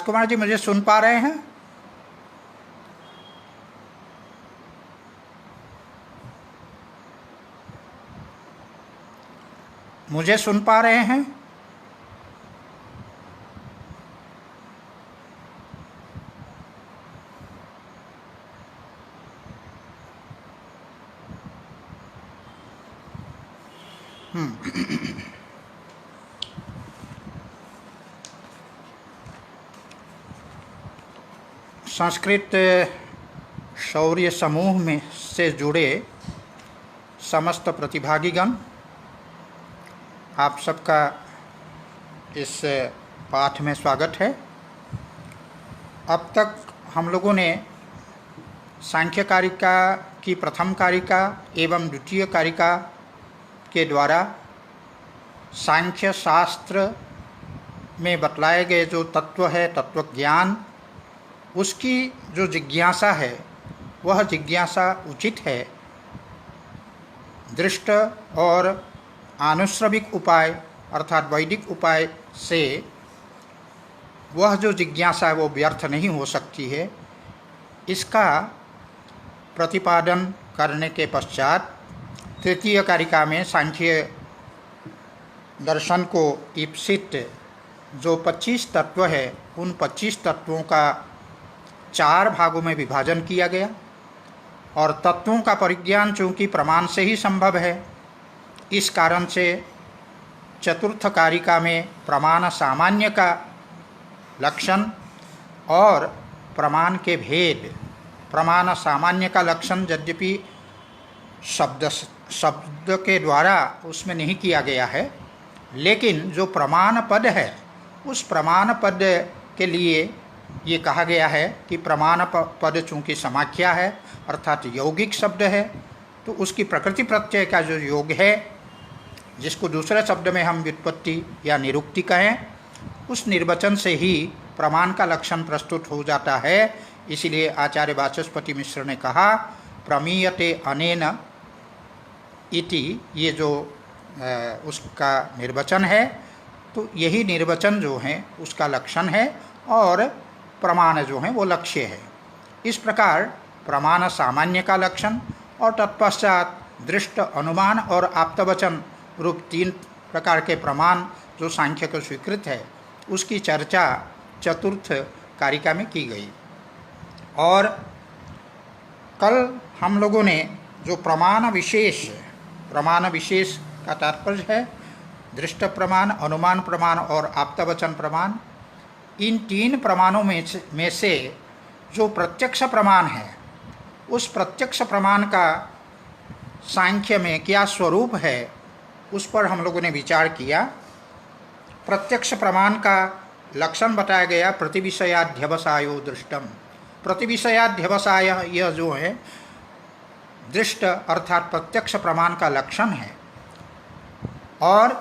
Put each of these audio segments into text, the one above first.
कुमार जी, मुझे सुन पा रहे हैं? मुझे सुन पा रहे हैं? संस्कृत शौर्य समूह में से जुड़े समस्त प्रतिभागीगण, आप सबका इस पाठ में स्वागत है। अब तक हम लोगों ने सांख्य कारिका की प्रथम कारिका एवं द्वितीय कारिका के द्वारा सांख्य शास्त्र में बतलाए गए जो तत्व है, तत्व ज्ञान, उसकी जो जिज्ञासा है वह जिज्ञासा उचित है। दृष्ट और आनुश्रविक उपाय अर्थात वैदिक उपाय से वह जो जिज्ञासा है वो व्यर्थ नहीं हो सकती है। इसका प्रतिपादन करने के पश्चात तृतीय कारिका में सांख्य दर्शन को ईप्सित जो 25 तत्व है, उन 25 तत्वों का 4 भागों में विभाजन किया गया और तत्वों का परिज्ञान चूँकि प्रमाण से ही संभव है, इस कारण से चतुर्थ कारिका में प्रमाण सामान्य का लक्षण और प्रमाण के भेद, प्रमाण सामान्य का लक्षण यद्यपि शब्द के द्वारा उसमें नहीं किया गया है, लेकिन जो प्रमाण पद है उस प्रमाण पद के लिए ये कहा गया है कि प्रमाण पद चूँकि समाख्या है अर्थात यौगिक शब्द है, तो उसकी प्रकृति प्रत्यय का जो योग है, जिसको दूसरे शब्द में हम व्युत्पत्ति या निरुक्ति कहें, उस निर्वचन से ही प्रमाण का लक्षण प्रस्तुत हो जाता है। इसीलिए आचार्य वाचस्पति मिश्र ने कहा प्रमीयते अनेन इति, ये जो उसका निर्वचन है, तो यही निर्वचन जो है उसका लक्षण है और प्रमाण जो है वो लक्ष्य है। इस प्रकार प्रमाण सामान्य का लक्षण और तत्पश्चात दृष्ट, अनुमान और आप्तवचन रूप 3 प्रकार के प्रमाण जो सांख्य को स्वीकृत है, उसकी चर्चा चतुर्थ कारिका में की गई। और कल हम लोगों ने जो प्रमाण विशेष का तात्पर्य है दृष्ट प्रमाण, अनुमान प्रमाण और आप्तवचन प्रमाण, इन 3 प्रमाणों में से जो प्रत्यक्ष प्रमाण है, उस प्रत्यक्ष प्रमाण का सांख्य में क्या स्वरूप है, उस पर हम लोगों ने विचार किया। प्रत्यक्ष प्रमाण का लक्षण बताया गया प्रतिविषयाध्यवसायो दृष्टम। प्रतिविषयाध्यवसाय यह जो है दृष्ट अर्थात प्रत्यक्ष प्रमाण का लक्षण है और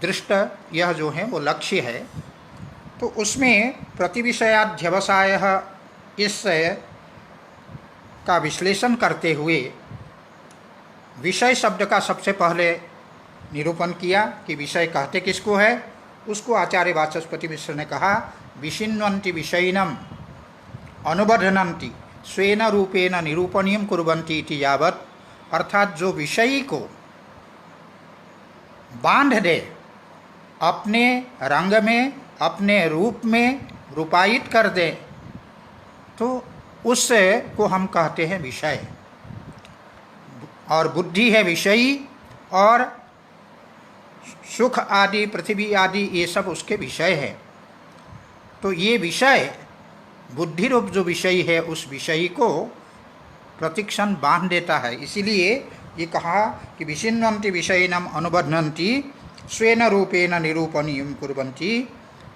दृष्ट यह जो है वो लक्ष्य है। तो उसमें प्रतिविषयाध्यवसाय इस का विश्लेषण करते हुए विषय शब्द का सबसे पहले निरूपण किया कि विषय कहते किसको है। उसको आचार्य वाचस्पति मिश्र ने कहा विशिन्वन्ति विषयिनम अनुबध्नन्ति स्वेन रूपेण निरूपणीयम कुर्वन्ति इति यावत्, अर्थात जो विषयी को बांध दे, अपने रंग में, अपने रूप में रूपायित कर दे, तो उससे को हम कहते हैं विषय। और बुद्धि है विषयी और सुख आदि, पृथ्वी आदि, ये सब उसके विषय है। तो ये विषय, बुद्धि रूप जो विषयी है, उस विषयी को प्रतिक्षण बांध देता है। इसीलिए ये कहा कि विशिन्वन्ति विषयिनम अनुबध्नन्ति स्वेन रूपेण निरूपणीयम कुर्वन्ति,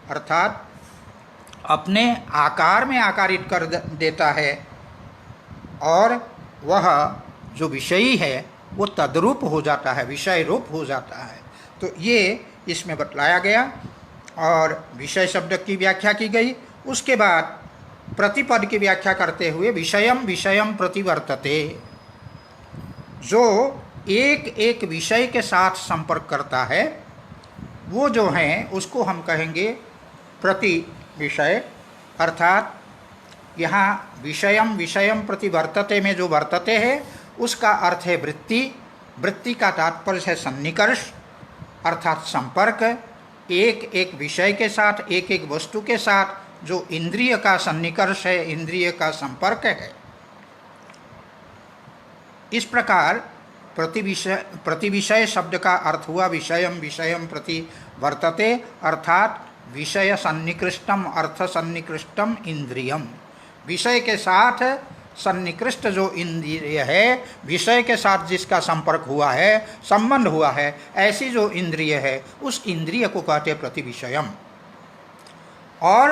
अर्थात अपने आकार में आकारित कर देता है और वह जो विषयी है वो तद्रूप हो जाता है, विषय रूप हो जाता है। तो ये इसमें बतलाया गया और विषय शब्द की व्याख्या की गई। उसके बाद प्रतिपद की व्याख्या करते हुए विषयम विषयम प्रतिवर्तते, जो एक एक विषय के साथ संपर्क करता है वो जो है उसको हम कहेंगे प्रति विषय। अर्थात यहाँ विषयम विषयम प्रति वर्तते में जो वर्तते है उसका अर्थ है वृत्ति। वृत्ति का तात्पर्य है सन्निकर्ष अर्थात संपर्क, एक एक विषय के साथ, एक एक वस्तु के साथ जो इंद्रिय का सन्निकर्ष है, इंद्रिय का संपर्क है। इस प्रकार प्रति विषय शब्द का अर्थ हुआ विषयम विषयम प्रति वर्तते अर्थात विषय सन्निकृष्टम अर्थ सन्निकृष्टम इंद्रियम। विषय के साथ सन्निकृष्ट जो इंद्रिय है, विषय के साथ जिसका संपर्क हुआ है, संबंध हुआ है, ऐसी जो इंद्रिय है उस इंद्रिय को कहते प्रति विषयम। और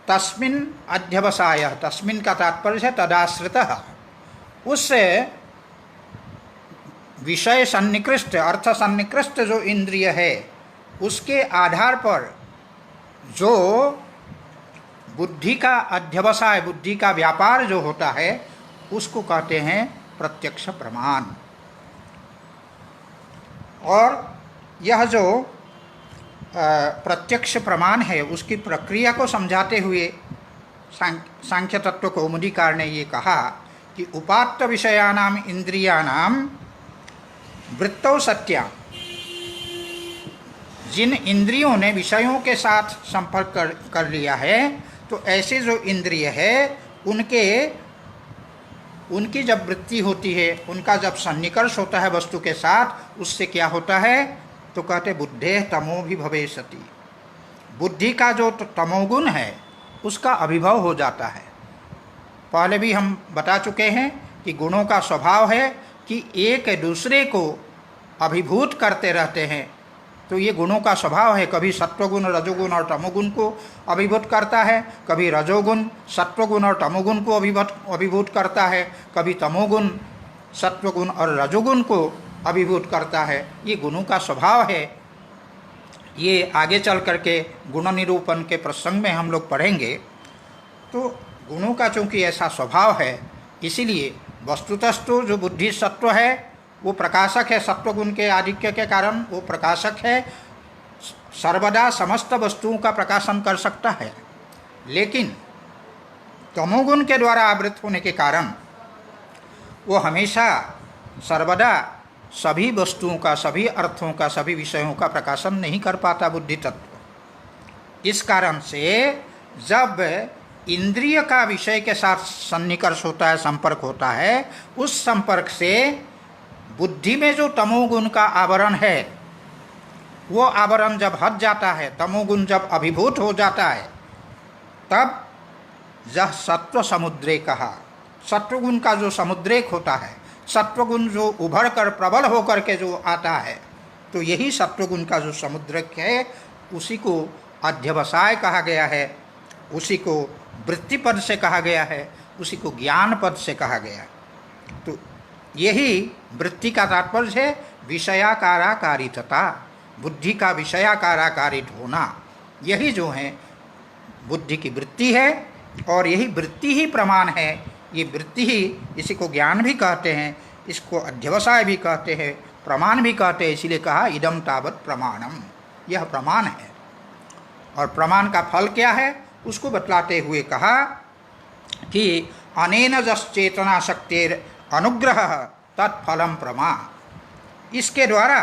तस्मिन् अध्यवसाय, तस्मिन् का तात्पर्य है तदाश्रितः, उस विषय सन्निकृष्ट अर्थ सन्निकृष्ट जो इंद्रिय है उसके आधार पर जो बुद्धि का अध्यवसाय, बुद्धि का व्यापार जो होता है उसको कहते हैं प्रत्यक्ष प्रमाण। और यह जो प्रत्यक्ष प्रमाण है उसकी प्रक्रिया को समझाते हुए सांख्य तत्व कौमुदीकार ने ये कहा कि उपात्त विषयानाम इंद्रियानाम वृत्तौ सत्या, जिन इंद्रियों ने विषयों के साथ संपर्क कर लिया है तो ऐसे जो इंद्रिय है उनकी जब वृत्ति होती है, उनका जब सन्निकर्ष होता है वस्तु के साथ, उससे क्या होता है तो कहते बुद्धे तमो भी भवेशति, बुद्धि का जो तमोगुण है उसका अभिभव हो जाता है। पहले भी हम बता चुके हैं कि गुणों का स्वभाव है कि एक दूसरे को अभिभूत करते रहते हैं। तो ये गुणों का स्वभाव है, कभी सत्वगुण रजोगुण और तमोगुण को अभिभूत करता है, कभी रजोगुण सत्वगुण और तमोगुण को अभिभूत करता है, कभी तमोगुण सत्वगुण और रजोगुण को अभिभूत करता है। ये गुणों का स्वभाव है। ये आगे चल करके गुण निरूपण के प्रसंग में हम लोग पढ़ेंगे। तो गुणों का चूँकि ऐसा स्वभाव है, इसीलिए वस्तुतस्तु जो बुद्धि सत्व है वो प्रकाशक है, सत्वगुण के आधिक्य के कारण वो प्रकाशक है, सर्वदा समस्त वस्तुओं का प्रकाशन कर सकता है। लेकिन तमोगुण के द्वारा आवृत होने के कारण वो हमेशा सर्वदा सभी वस्तुओं का, सभी अर्थों का, सभी विषयों का प्रकाशन नहीं कर पाता बुद्धि तत्व। इस कारण से जब इंद्रिय का विषय के साथ सन्निकर्ष होता है, संपर्क होता है, उस संपर्क से बुद्धि में जो तमोगुण का आवरण है वो आवरण जब हट जाता है, तमोगुण जब अभिभूत हो जाता है, तब यह सत्व समुद्रे कहा, सत्वगुण का जो समुद्रेक होता है, सत्वगुण जो उभर कर प्रबल होकर के जो आता है, तो यही सत्वगुण का जो समुद्रेक है उसी को अध्यवसाय कहा गया है, उसी को वृत्ति पद से कहा गया है, उसी को ज्ञान पद से कहा गया। तो यही वृत्ति का तात्पर्य है विषयाकाराकारितता, बुद्धि का विषयाकाराकारित होना, यही जो है बुद्धि की वृत्ति है। और यही वृत्ति ही प्रमाण है। ये वृत्ति ही, इसी को ज्ञान भी कहते हैं, इसको अध्यवसाय भी कहते हैं, प्रमाण भी कहते हैं। इसीलिए कहा इदम तावत् प्रमाणम, यह प्रमाण है। और प्रमाण का फल क्या है उसको बतलाते हुए कहा कि अनेन जस चेतना शक्तिर अनुग्रह तत्फलम प्रमा, इसके द्वारा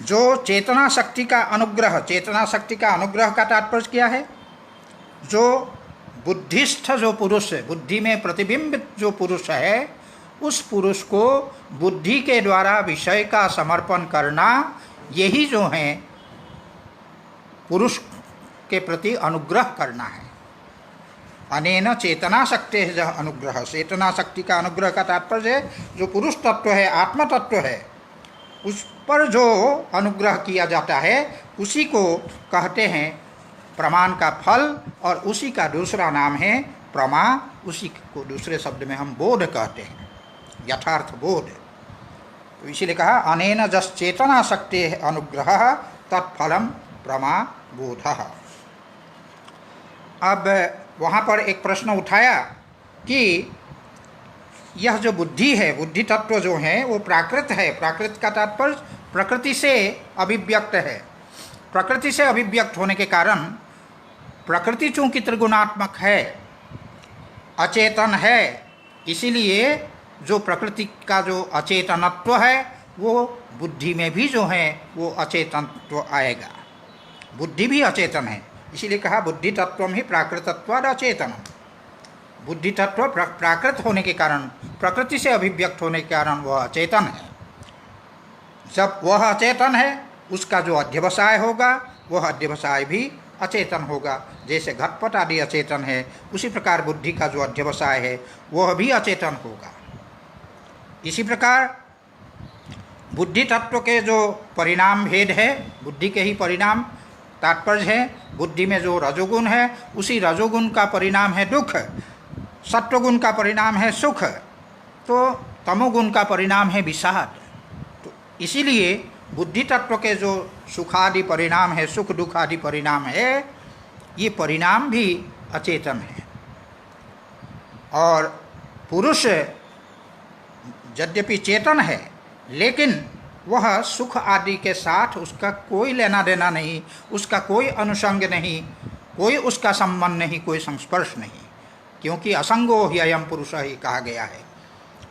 जो चेतना शक्ति का अनुग्रह, चेतना शक्ति का अनुग्रह का तात्पर्य क्या है, जो बुद्धिस्थ जो पुरुष है, बुद्धि में प्रतिबिंबित जो पुरुष है, उस पुरुष को बुद्धि के द्वारा विषय का समर्पण करना, यही जो है पुरुष के प्रति अनुग्रह करना है। अनेन चेतना शक्ति है यह अनुग्रह, चेतना शक्ति का अनुग्रह का तात्पर्य है जो पुरुष तत्व है, आत्म तत्व है, उस पर जो अनुग्रह किया जाता है उसी को कहते हैं प्रमाण का फल। और उसी का दूसरा नाम है प्रमा, उसी को दूसरे शब्द में हम बोध कहते हैं, यथार्थ बोध। तो इसीलिए कहा अनेन जस चेतना शक्ति अनुग्रह तत्फलम प्रमा बोध। अब वहाँ पर एक प्रश्न उठाया कि यह जो बुद्धि है, बुद्धि तत्व जो है वो प्राकृत है। प्राकृत का तात्पर्य प्रकृति से अभिव्यक्त है। प्रकृति से अभिव्यक्त होने के कारण प्रकृति चूंकि त्रिगुणात्मक है, अचेतन है, इसीलिए जो प्रकृति का जो अचेतनत्व है वो बुद्धि में भी जो है वो अचेतनत्व आएगा। बुद्धि भी अचेतन है, इसीलिए कहा बुद्धि तत्वम ही प्राकृतत्वाद अचेतनम। बुद्धि तत्व प्राकृत होने के कारण, प्रकृति से अभिव्यक्त होने के कारण वह अचेतन है। जब वह अचेतन है, उसका जो अध्यवसाय होगा वह अध्यवसाय भी अचेतन होगा। जैसे घटपट आदि अचेतन है, उसी प्रकार बुद्धि का जो अध्यवसाय है वह भी अचेतन होगा। इसी प्रकार बुद्धि तत्व के जो परिणाम भेद है, बुद्धि के ही परिणाम तात्पर्य है। बुद्धि में जो रजोगुण है, उसी रजोगुण का परिणाम है दुख, सत्वगुण का परिणाम है सुख, तो तमोगुण का परिणाम है विषाद। तो इसीलिए बुद्धि तत्व के जो सुखादि परिणाम है, सुख दुख आदि परिणाम है, ये परिणाम भी अचेतन है। और पुरुष यद्यपि चेतन है, लेकिन वह सुख आदि के साथ उसका कोई लेना देना नहीं, उसका कोई अनुसंग नहीं, कोई उसका संबंध नहीं, कोई संस्पर्श नहीं, क्योंकि असंगो ही अयम पुरुष ही कहा गया है।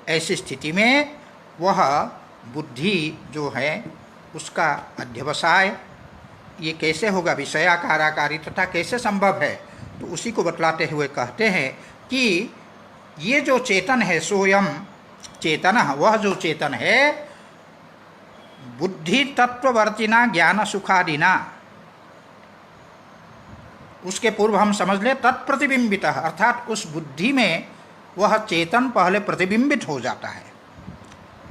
ऐसी स्थिति में वह बुद्धि जो है उसका अध्यवसाय ये कैसे होगा, विषयाकाराकारी तथा कैसे संभव है, तो उसी को बतलाते हुए कहते हैं कि ये जो चेतन है, सोयम चेतन, वह जो चेतन है बुद्धि तत्ववर्तिना ज्ञान सुखादिना, उसके पूर्व हम समझ ले तत्प्रतिबिंबित, अर्थात उस बुद्धि में वह चेतन पहले प्रतिबिंबित हो जाता है।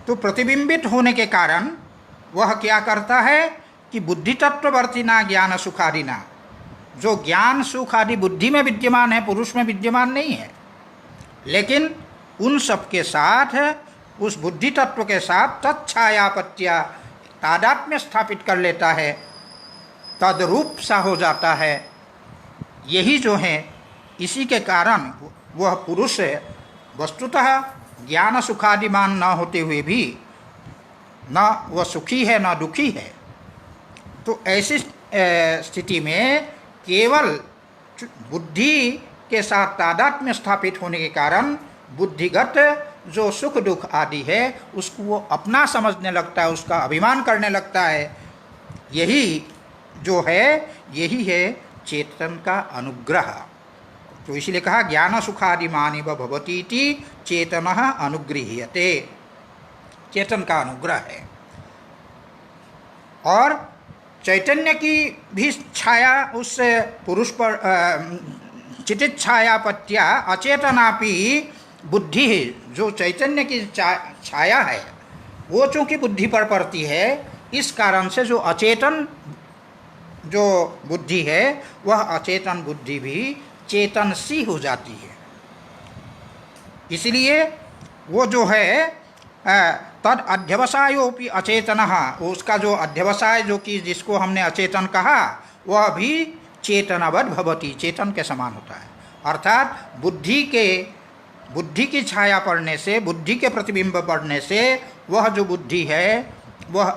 तो प्रतिबिंबित होने के कारण वह क्या करता है कि बुद्धि तत्ववर्तिना ज्ञान सुखादिना, जो ज्ञान सुख आदि बुद्धि में विद्यमान है, पुरुष में विद्यमान नहीं है, लेकिन उन सब के साथ, उस बुद्धि तत्व के साथ तत्छायापत्या तादात्म्य स्थापित कर लेता है, तद्रूप सा हो जाता है। यही जो है, इसी के कारण वह पुरुष वस्तुतः ज्ञान सुखादिमान न होते हुए भी न वह सुखी है न दुखी है। तो ऐसी स्थिति में केवल बुद्धि के साथ तादात्म्य स्थापित होने के कारण बुद्धिगत जो सुख दुख आदि है उसको वो अपना समझने लगता है, उसका अभिमान करने लगता है। यही जो है, यही है चेतन का अनुग्रह। तो इसलिए कहा ज्ञान सुखादिमानि भवतीति चेतनः अनुगृह्यते, चेतन का अनुग्रह है। और चैतन्य की भी छाया उस पुरुष पर चितित छायापत्या अचेतनापि बुद्धि, जो चैतन्य की छाया है वो चूँकि बुद्धि पर पड़ती है, इस कारण से जो अचेतन जो बुद्धि है वह अचेतन बुद्धि भी चेतन सी हो जाती है। इसलिए वो जो है तद अध्यवसायोपि अचेतनः, उसका जो अध्यवसाय जो कि जिसको हमने अचेतन कहा वह भी चेतनवद भवति, चेतन के समान होता है। अर्थात बुद्धि की छाया पड़ने से, बुद्धि के प्रतिबिंब पड़ने से वह जो बुद्धि है वह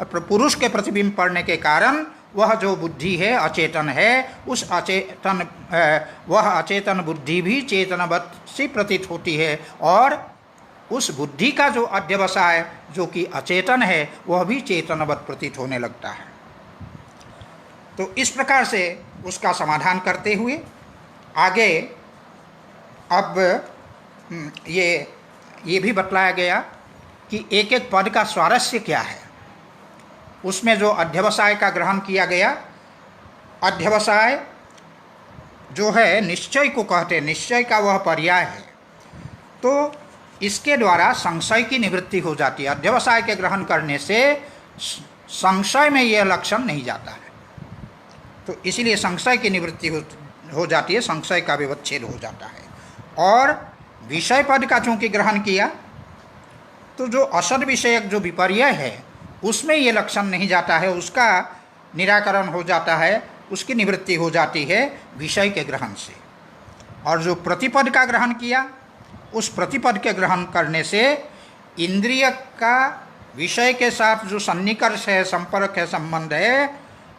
पुरुष के प्रतिबिंब पड़ने के कारण वह जो बुद्धि है अचेतन है, उस अचेतन वह अचेतन बुद्धि भी चेतनवत सी प्रतीत होती है, और उस बुद्धि का जो अध्यवसाय जो कि अचेतन है वह भी चेतनवत प्रतीत होने लगता है। तो इस प्रकार से उसका समाधान करते हुए आगे अब ये भी बतलाया गया कि एक एक पद का स्वारस्य क्या है। उसमें जो अध्यवसाय का ग्रहण किया गया, अध्यवसाय जो है निश्चय को कहते हैं, निश्चय का वह पर्याय है। तो इसके द्वारा संशय की निवृत्ति हो जाती है। अध्यवसाय के ग्रहण करने से संशय में यह लक्षण नहीं जाता है, तो इसीलिए संशय की निवृत्ति हो जाती है, संशय का विवच्छेद हो जाता है। और विषय पद का चूँकि ग्रहण किया तो जो असद विषयक जो विपर्य है उसमें ये लक्षण नहीं जाता है, उसका निराकरण हो जाता है, उसकी निवृत्ति हो जाती है विषय के ग्रहण से। और जो प्रतिपद का ग्रहण किया, उस प्रतिपद के ग्रहण करने से इंद्रिय का विषय के साथ जो सन्निकर्ष है, संपर्क है, संबंध है,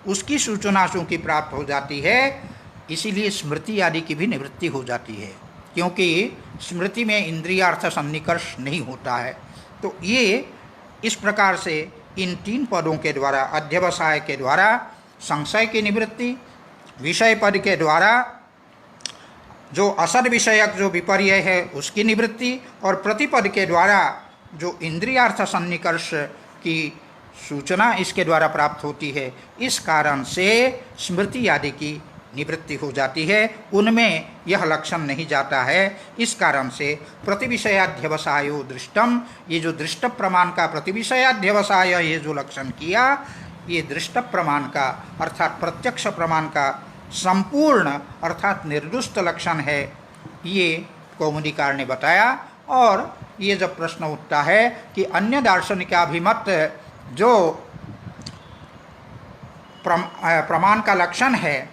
उसकी सूचना चूँकि प्राप्त हो जाती है, इसीलिए स्मृति आदि की भी निवृत्ति हो जाती है, क्योंकि स्मृति में इंद्रियार्थ सन्निकर्ष नहीं होता है। तो ये इस प्रकार से इन 3 पदों के द्वारा, अध्यवसाय के द्वारा संशय की निवृत्ति, विषय पद के द्वारा जो असद विषयक जो विपर्य है उसकी निवृत्ति, और प्रतिपद के द्वारा जो इंद्रियार्थ सन्निकर्ष की सूचना इसके द्वारा प्राप्त होती है। इस कारण से स्मृति आदि की निवृत्ति हो जाती है, उनमें यह लक्षण नहीं जाता है। इस कारण से प्रतिविषयाध्यवसायो दृष्टम, ये जो दृष्ट प्रमाण का प्रतिविषयाध्यवसाय ये जो लक्षण किया, ये दृष्ट प्रमाण का अर्थात प्रत्यक्ष प्रमाण का संपूर्ण अर्थात निर्दुष्ट लक्षण है, ये कौमुदीकार ने बताया। और ये जब प्रश्न उठता है कि अन्य दार्शनिकाभिमत जो प्रमाण का लक्षण है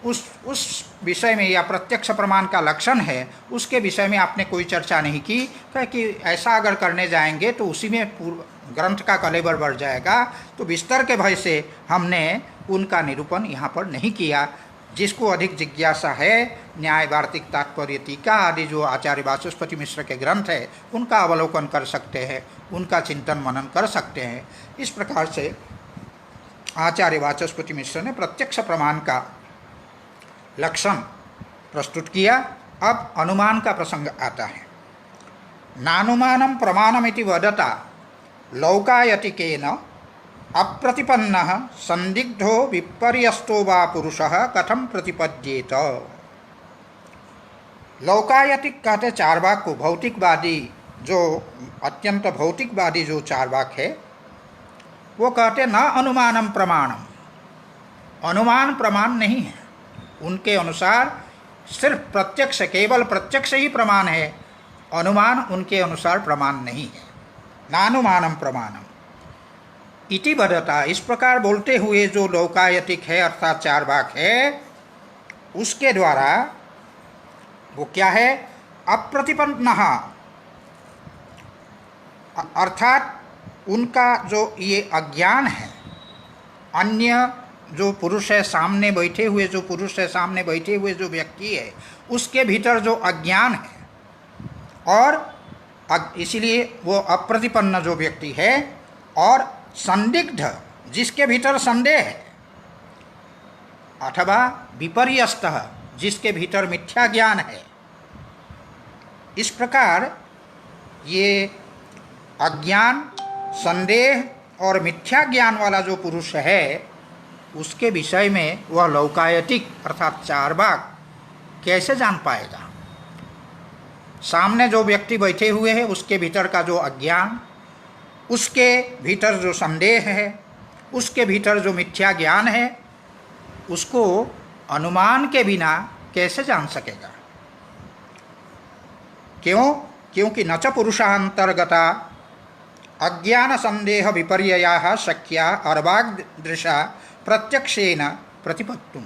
उस विषय में, या प्रत्यक्ष प्रमाण का लक्षण है उसके विषय में आपने कोई चर्चा नहीं की, कि ऐसा अगर करने जाएंगे तो उसी में ग्रंथ का कलेबर बढ़ जाएगा। तो विस्तार के भय से हमने उनका निरूपण यहाँ पर नहीं किया। जिसको अधिक जिज्ञासा है, न्याय वार्तिक तात्पर्य टीका आदि जो आचार्य वाचस्पति मिश्र के ग्रंथ है उनका अवलोकन कर सकते हैं, उनका चिंतन मनन कर सकते हैं। इस प्रकार से आचार्य वाचस्पति मिश्र ने प्रत्यक्ष प्रमाण का लक्षण प्रस्तुत किया। अब अनुमान का प्रसंग आता है। नानुमानं प्रमाणमिति वदता लौकायतिकेन अप्रतिपन्नः संदिग्धो विपर्यस्तो वा पुरुषः कथम प्रतिपद्येत। लौकायतिक कहते चार्वाक को, भौतिकवादी जो अत्यंत भौतिकवादी जो चार्वाक है वो कहते न अनुमानम प्रमाणम, अनुमान प्रमाण नहीं है। उनके अनुसार सिर्फ प्रत्यक्ष, केवल प्रत्यक्ष ही प्रमाण है, अनुमान उनके अनुसार प्रमाण नहीं है। नानुमानम प्रमाणम इति वदता, इस प्रकार बोलते हुए जो लौकायतिक है अर्थात चार्वाक है, उसके द्वारा वो क्या है, अप्रतिपन्न, अर्थात उनका जो ये अज्ञान है, अन्य जो पुरुष है सामने बैठे हुए, जो पुरुष है सामने बैठे हुए जो व्यक्ति है उसके भीतर जो अज्ञान है, और इसीलिए वो अप्रतिपन्न जो व्यक्ति है, और संदिग्ध जिसके भीतर संदेह है, अथवा विपर्यस्तः जिसके भीतर मिथ्या ज्ञान है। इस प्रकार ये अज्ञान, संदेह और मिथ्या ज्ञान वाला जो पुरुष है उसके विषय में वह लौकायतिक अर्थात चार्वाक कैसे जान पाएगा। सामने जो व्यक्ति बैठे हुए हैं उसके भीतर का जो अज्ञान, उसके भीतर जो संदेह है, उसके भीतर जो मिथ्या ज्ञान है, उसको अनुमान के बिना कैसे जान सकेगा। क्यों? क्योंकि न च पुरुषांतर्गता अज्ञान संदेह विपर्यया शक्या अर्वाग्दृशा प्रत्यक्षेन प्रतिपत्तुम।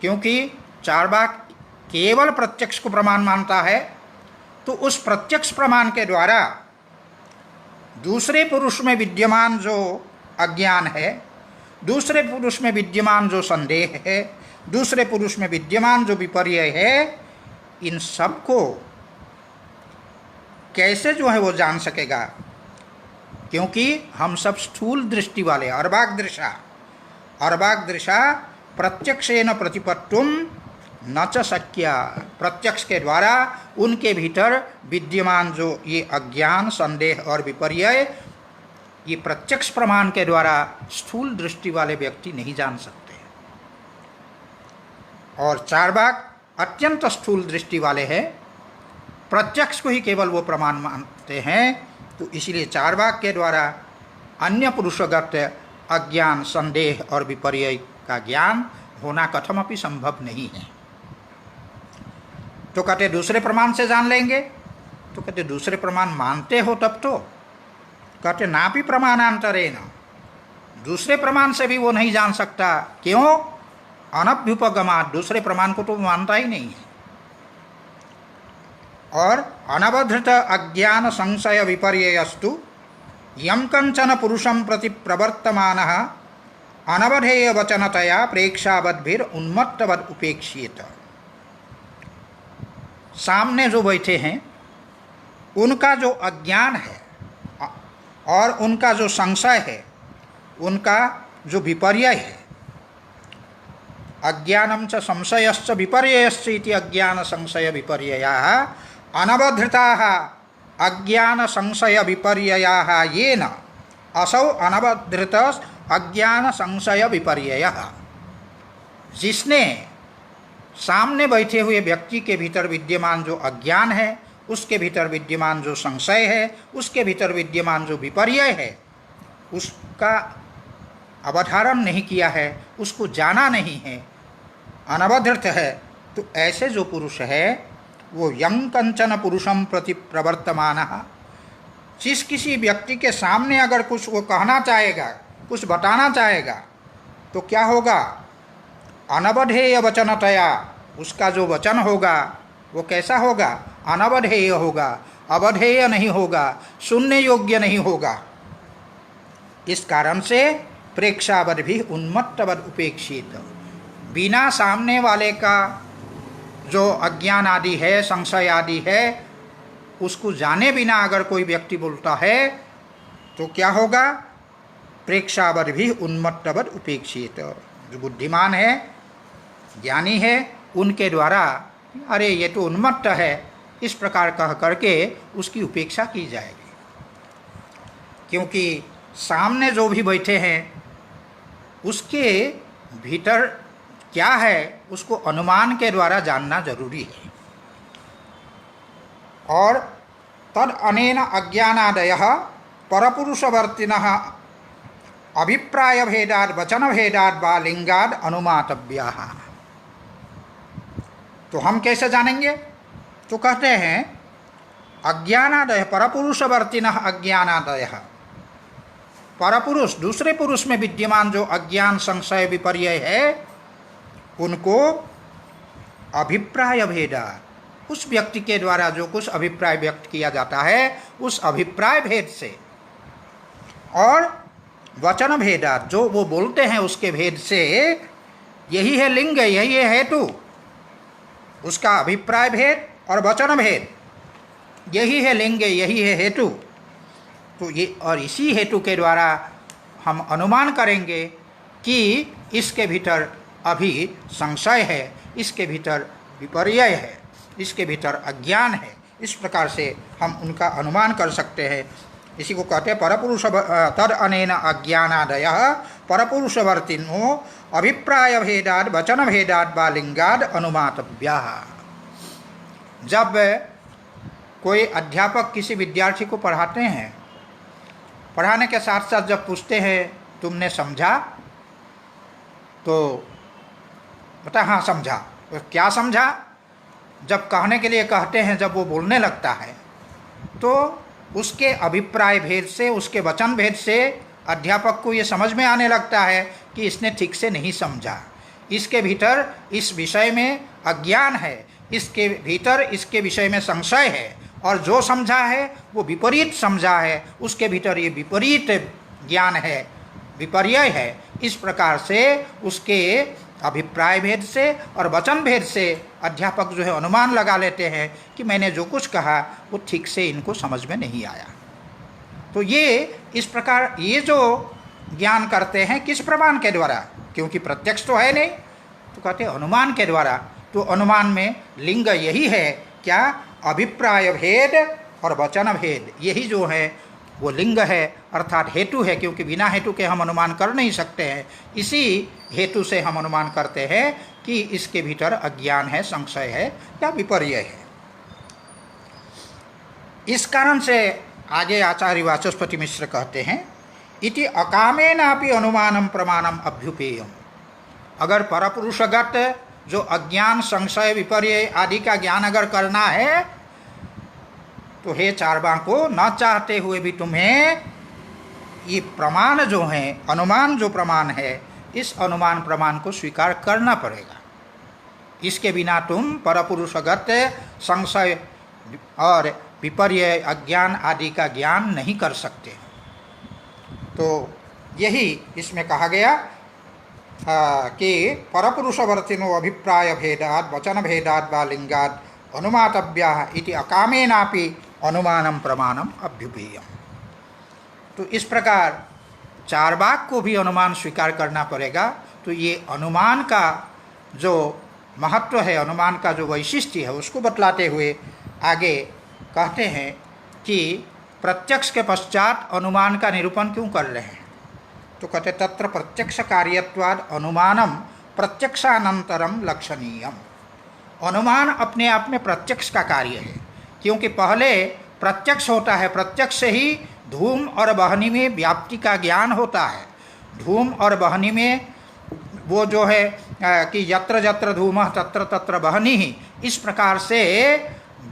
क्योंकि चार्वाक केवल प्रत्यक्ष को प्रमाण मानता है, तो उस प्रत्यक्ष प्रमाण के द्वारा दूसरे पुरुष में विद्यमान जो अज्ञान है, दूसरे पुरुष में विद्यमान जो संदेह है, दूसरे पुरुष में विद्यमान जो विपर्य है, इन सब को कैसे जो है वो जान सकेगा। क्योंकि हम सब स्थूल दृष्टि वाले, अर्वाग्दृशा प्रत्यक्षेन प्रतिपत्तुम न च शक्या, प्रत्यक्ष के द्वारा उनके भीतर विद्यमान जो ये अज्ञान, संदेह और विपर्य, ये प्रत्यक्ष प्रमाण के द्वारा स्थूल दृष्टि वाले व्यक्ति नहीं जान सकते। और चार्वाक अत्यंत स्थूल दृष्टि वाले हैं, प्रत्यक्ष को ही केवल वो प्रमाण मानते हैं। तो इसलिए चार्वाक के द्वारा अन्य पुरुषगत अज्ञान, संदेह और विपर्य का ज्ञान होना कथमपि संभव नहीं है। तो कहते दूसरे प्रमाण से जान लेंगे, तो कहते दूसरे प्रमाण मानते हो तब तो। कहते नापि प्रमाणांतरेण, दूसरे प्रमाण से भी वो नहीं जान सकता। क्यों? अनभ्युपगमात्, दूसरे प्रमाण को तो मानता ही नहीं है। और अनवधृत अज्ञान संशय विपर्ययस्तु यम कंचन पुरुषम प्रति प्रवर्तमानः अनवधेय वचनतया प्रेक्षावद्भिर उन्मत्तवद उपेक्षित। सामने जो बैठे हैं उनका जो अज्ञान है और उनका जो संशय है, उनका जो विपर्य है, अज्ञानम च संशयश्च विपर्ययश्च इति अज्ञान संशय विपर्ययाः अनवधृताः अज्ञान संशय विपर्ययाः येन असौ अनवधृत अज्ञान संशय विपर्ययः। जिसने सामने बैठे हुए व्यक्ति के भीतर विद्यमान जो अज्ञान है, उसके भीतर विद्यमान जो संशय है, उसके भीतर विद्यमान जो विपर्य है, उसका अवधारण नहीं किया है, उसको जाना नहीं है, अनवधृत है, तो ऐसे जो पुरुष है वो यं कंचन पुरुषम प्रति प्रवर्तमानः, जिस किसी व्यक्ति के सामने अगर कुछ वो कहना चाहेगा, कुछ बताना चाहेगा, तो क्या होगा? अनवधेय वचनतया, उसका जो वचन होगा वो कैसा होगा? अनवधेय होगा, अवधेय नहीं होगा, सुनने योग्य नहीं होगा। इस कारण से प्रेक्षावद भी उन्मत्तवद उपेक्षित, बिना सामने वाले का जो अज्ञान आदि है, संशय आदि है, उसको जाने बिना अगर कोई व्यक्ति बोलता है तो क्या होगा? प्रेक्षावद भी उन्मत्तवद उपेक्षित। जो बुद्धिमान है, ज्ञानी है, उनके द्वारा अरे ये तो उन्मत्त है, इस प्रकार कह करके उसकी उपेक्षा की जाएगी। क्योंकि सामने जो भी बैठे हैं उसके भीतर क्या है, उसको अनुमान के द्वारा जानना जरूरी है। और तद अनेन अज्ञानादयः परपुरुषवर्तिनः अभिप्राय भेदाद वचन भेदाद वा लिंगाद अनुमातव्याः। तो हम कैसे जानेंगे? तो कहते हैं अज्ञानादय परपुरुषवर्तिनः अज्ञानादयः, परपुरुष दूसरे पुरुष में विद्यमान जो अज्ञान संशय विपर्य है, उनको अभिप्राय भेदाद, उस व्यक्ति के द्वारा जो कुछ अभिप्राय व्यक्त किया जाता है उस अभिप्राय भेद से, और वचन भेदाद, जो वो बोलते हैं उसके भेद से, यही है लिंग, यही है हेतु, उसका अभिप्राय भेद और वचन भेद, यही है लिंग, यही है हेतु। तो ये, और इसी हेतु के द्वारा हम अनुमान करेंगे कि इसके भीतर अभी संशय है, इसके भीतर विपर्य है, इसके भीतर अज्ञान है। इस प्रकार से हम उनका अनुमान कर सकते हैं। इसी को कहते हैं परपुरुष तद अनेन अज्ञानादयः परपुरुषवर्तिनो अभिप्राय भेदाद वचन भेदाद वा लिंगाद अनुमातव्याः। जब कोई अध्यापक किसी विद्यार्थी को पढ़ाते हैं, पढ़ाने के साथ साथ जब पूछते हैं तुमने समझा, तो बता हाँ समझा। तो क्या समझा? जब कहने के लिए कहते हैं, जब वो बोलने लगता है, तो उसके अभिप्राय भेद से, उसके वचन भेद से अध्यापक को ये समझ में आने लगता है कि इसने ठीक से नहीं समझा, इसके भीतर इस विषय में अज्ञान है, इसके भीतर इसके विषय में संशय है, और जो समझा है वो विपरीत समझा है, उसके भीतर ये विपरीत ज्ञान है, विपर्य है। इस प्रकार से उसके अभिप्राय भेद से और वचन भेद से अध्यापक जो है अनुमान लगा लेते हैं कि मैंने जो कुछ कहा वो ठीक से इनको समझ में नहीं आया। तो ये इस प्रकार ये जो ज्ञान करते हैं किस प्रमाण के द्वारा? क्योंकि प्रत्यक्ष तो है नहीं, तो कहते हैं अनुमान के द्वारा। तो अनुमान में लिंग यही है, क्या? अभिप्राय भेद और वचन भेद, यही जो है वो लिंग है, अर्थात हेतु है। क्योंकि बिना हेतु के हम अनुमान कर नहीं सकते हैं, इसी हेतु से हम अनुमान करते हैं कि इसके भीतर अज्ञान है, संशय है या विपर्य है। इस कारण से आगे आचार्य वाचस्पति मिश्र कहते हैं इति अकामेनापि अनुमानम प्रमाणम अभ्युपेयम। अगर परपुरुषगत जो अज्ञान संशय विपर्य आदि का ज्ञान अगर करना है, तो हे चार्वाको, न चाहते हुए भी तुम्हें ये प्रमाण जो है, अनुमान जो प्रमाण है, इस अनुमान प्रमाण को स्वीकार करना पड़ेगा। इसके बिना तुम परपुरुषगत संशय और विपर्य अज्ञान आदि का ज्ञान नहीं कर सकते। तो यही इसमें कहा गया कि परपुरुषवर्तिनो अभिप्राय भेदात् वचन भेदात् वा लिंगात् अनुमातव्याः इति अकामेनापि अनुमानम प्रमाणम अभ्युपेयम्। तो इस प्रकार चार्वाक को भी अनुमान स्वीकार करना पड़ेगा। तो ये अनुमान का जो महत्व है, अनुमान का जो वैशिष्ट्य है, उसको बतलाते हुए आगे कहते हैं कि प्रत्यक्ष के पश्चात अनुमान का निरूपण क्यों कर रहे हैं। तो कहते तत्र प्रत्यक्ष कार्यत्वाद अनुमानम प्रत्यक्षानंतरम लक्षणीयम। अनुमान अपने आप में प्रत्यक्ष का कार्य है, क्योंकि पहले प्रत्यक्ष होता है, प्रत्यक्ष से ही धूम और बहनी में व्याप्ति का ज्ञान होता है। धूम और बहनी में वो जो है कि यत्र यत्र धूमः तत्र तत्र बहनी, इस प्रकार से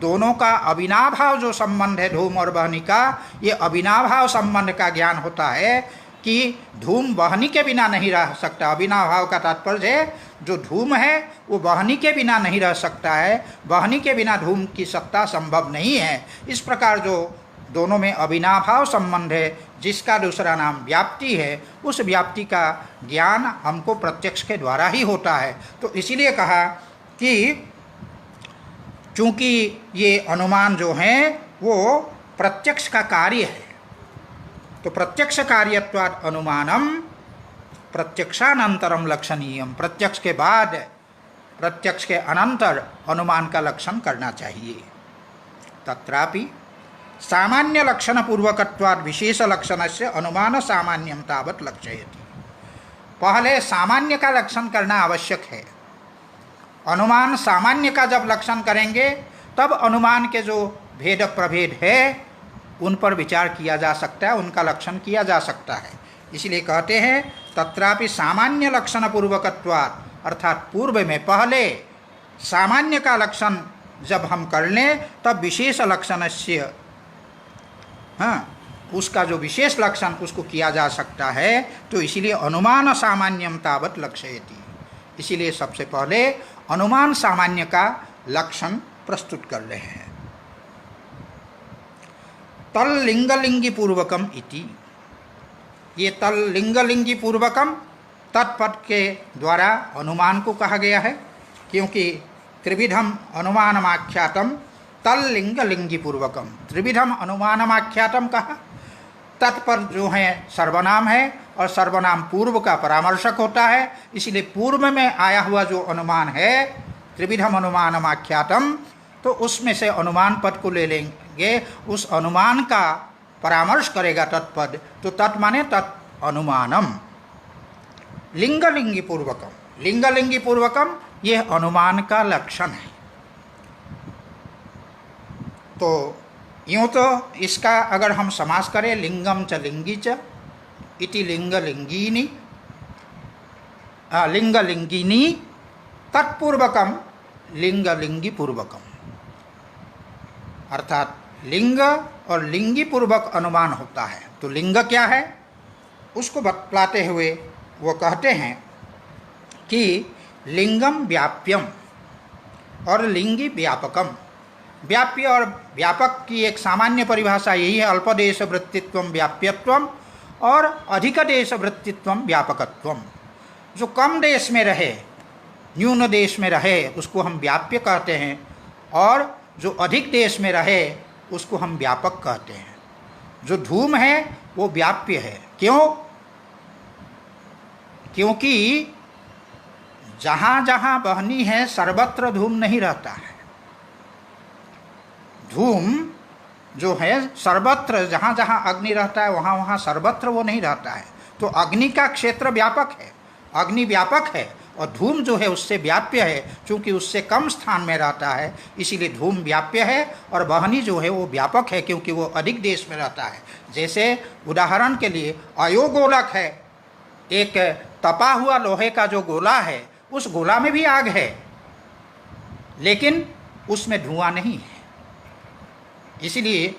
दोनों का अविनाभाव जो संबंध है धूम और बहनी का, ये अविनाभाव संबंध का ज्ञान होता है कि धूम बहनी के बिना नहीं रह सकता। अविनाभाव का तात्पर्य है जो धूम है वो बहनी के बिना नहीं रह सकता है, बहनी के बिना धूम की सत्ता संभव नहीं है। इस प्रकार जो दोनों में अविनाभाव संबंध है, जिसका दूसरा नाम व्याप्ति है, उस व्याप्ति का ज्ञान हमको प्रत्यक्ष के द्वारा ही होता है। तो इसीलिए कहा कि चूँकि ये अनुमान जो हैं वो प्रत्यक्ष का कार्य है, तो प्रत्यक्ष कार्यत्वाद अनुमानम प्रत्यक्षानंतरम लक्षणीयम। प्रत्यक्ष के बाद, प्रत्यक्ष के अनंतर अनुमान का लक्षण करना चाहिए। तत्रापि सामान्य लक्षण पूर्वकत्वाद विशेष लक्षणस्य अनुमान सामान्यम तावत् लक्षयति। पहले सामान्य का लक्षण करना आवश्यक है। अनुमान सामान्य का जब लक्षण करेंगे तब अनुमान के जो भेद प्रभेद है उन पर विचार किया जा सकता है, उनका लक्षण किया जा सकता है। इसलिए कहते हैं तत्रापि सामान्य लक्षण पूर्वकत्वात्, अर्थात पूर्व में पहले सामान्य का लक्षण जब हम कर लें तब विशेष लक्षणस्य, उसका जो विशेष लक्षण उसको किया जा सकता है। तो इसीलिए अनुमान सामान्यम तावत् लक्षयति। इसीलिए सबसे पहले अनुमान सामान्य का लक्षण प्रस्तुत कर रहे हैं। तल लिंगलिंगी पूर्वकम इति, ये तल लिंगलिंगी पूर्वकम तत्पद के द्वारा अनुमान को कहा गया है, क्योंकि त्रिविधम अनुमानमाख्यातम तल लिंगलिंगी पूर्वकम, त्रिविधम अनुमानमाख्यातम कहा। तत्पद जो है सर्वनाम है और सर्वनाम पूर्व का परामर्शक होता है, इसलिए पूर्व में आया हुआ जो अनुमान है त्रिविधम अनुमानमाख्यातम, तो उसमें से अनुमान पद को ले लेंगे, उस अनुमान का परामर्श करेगा तत्पद। तो तत् माने तत् अनुमानम लिंगलिंगी पूर्वकम, लिंगलिंगी पूर्वकम यह अनुमान का लक्षण है। तो यूँ तो इसका अगर हम समास करें लिंगम च लिंगी च इति लिंगलिंगीनी, लिंगलिंगिनी तत्पूर्वकम लिंगलिंगी पूर्वकम, अर्थात लिंग और लिंगी पूर्वक अनुमान होता है। तो लिंग क्या है उसको बतलाते हुए वो कहते हैं कि लिंगम व्याप्यम और लिंगी व्यापकम। व्याप्य और व्यापक की एक सामान्य परिभाषा यही है, अल्पदेश वृत्तित्वम व्याप्यत्वम और अधिक देश वृत्तित्वम व्यापकत्वम। जो कम देश में रहे, न्यून देश में रहे, उसको हम व्याप्य कहते हैं, और जो अधिक देश में रहे उसको हम व्यापक कहते हैं। जो धूम है वो व्याप्य है। क्यों? क्योंकि जहाँ जहाँ बहनी है सर्वत्र धूम नहीं रहता है। धूम जो है सर्वत्र, जहाँ जहाँ अग्नि रहता है वहाँ वहाँ सर्वत्र वो नहीं रहता है। तो अग्नि का क्षेत्र व्यापक है, अग्नि व्यापक है, और धूम जो है उससे व्याप्य है। चूँकि उससे कम स्थान में रहता है इसीलिए धूम व्याप्य है, और बहनी जो है वो व्यापक है क्योंकि वो अधिक देश में रहता है। जैसे उदाहरण के लिए अयोगोलक है, एक तपा हुआ लोहे का जो गोला है उस गोला में भी आग है लेकिन उसमें धुआं नहीं है। इसलिए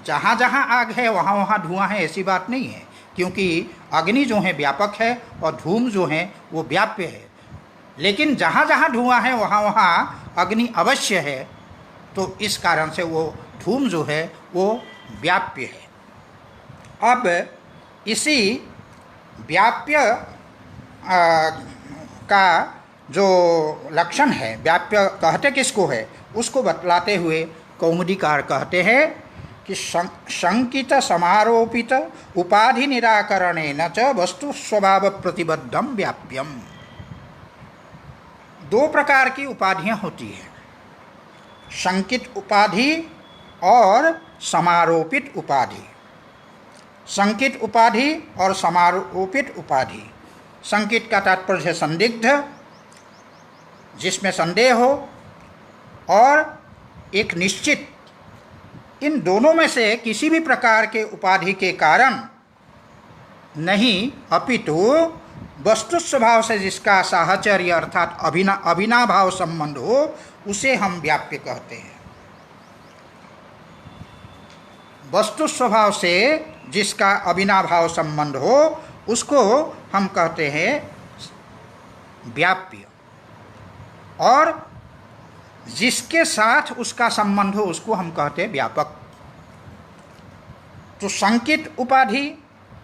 जहाँ जहाँ आग है वहाँ वहाँ धुआं है, ऐसी बात नहीं है, क्योंकि अग्नि जो है व्यापक है और धूम जो है वो व्याप्य है। लेकिन जहाँ जहाँ धुआं है वहाँ वहाँ अग्नि अवश्य है, तो इस कारण से वो धूम जो है वो व्याप्य है। अब इसी व्याप्य का जो लक्षण है, व्याप्य कहते किसको है, उसको बतलाते हुए कौमुदीकार कहते हैं कि शंकित समारोपित उपाधि निराकरणेन च वस्तु स्वभाव प्रतिबद्धम व्याप्यम। दो प्रकार की उपाधियां होती हैं, शंकित उपाधि और समारोपित उपाधि। शंकित उपाधि और समारोपित उपाधि। शंकित का तात्पर्य है संदिग्ध, जिसमें संदेह हो, और एक निश्चित। इन दोनों में से किसी भी प्रकार के उपाधि के कारण नहीं, अपितु वस्तु स्वभाव से जिसका साहचर्य अर्थात अविनाभाव संबंध हो, उसे हम व्याप्य कहते हैं। वस्तु स्वभाव से जिसका अविनाभाव संबंध हो, उसको हम कहते हैं व्याप्य, और जिसके साथ उसका संबंध हो उसको हम कहते हैं व्यापक। तो शंकित उपाधि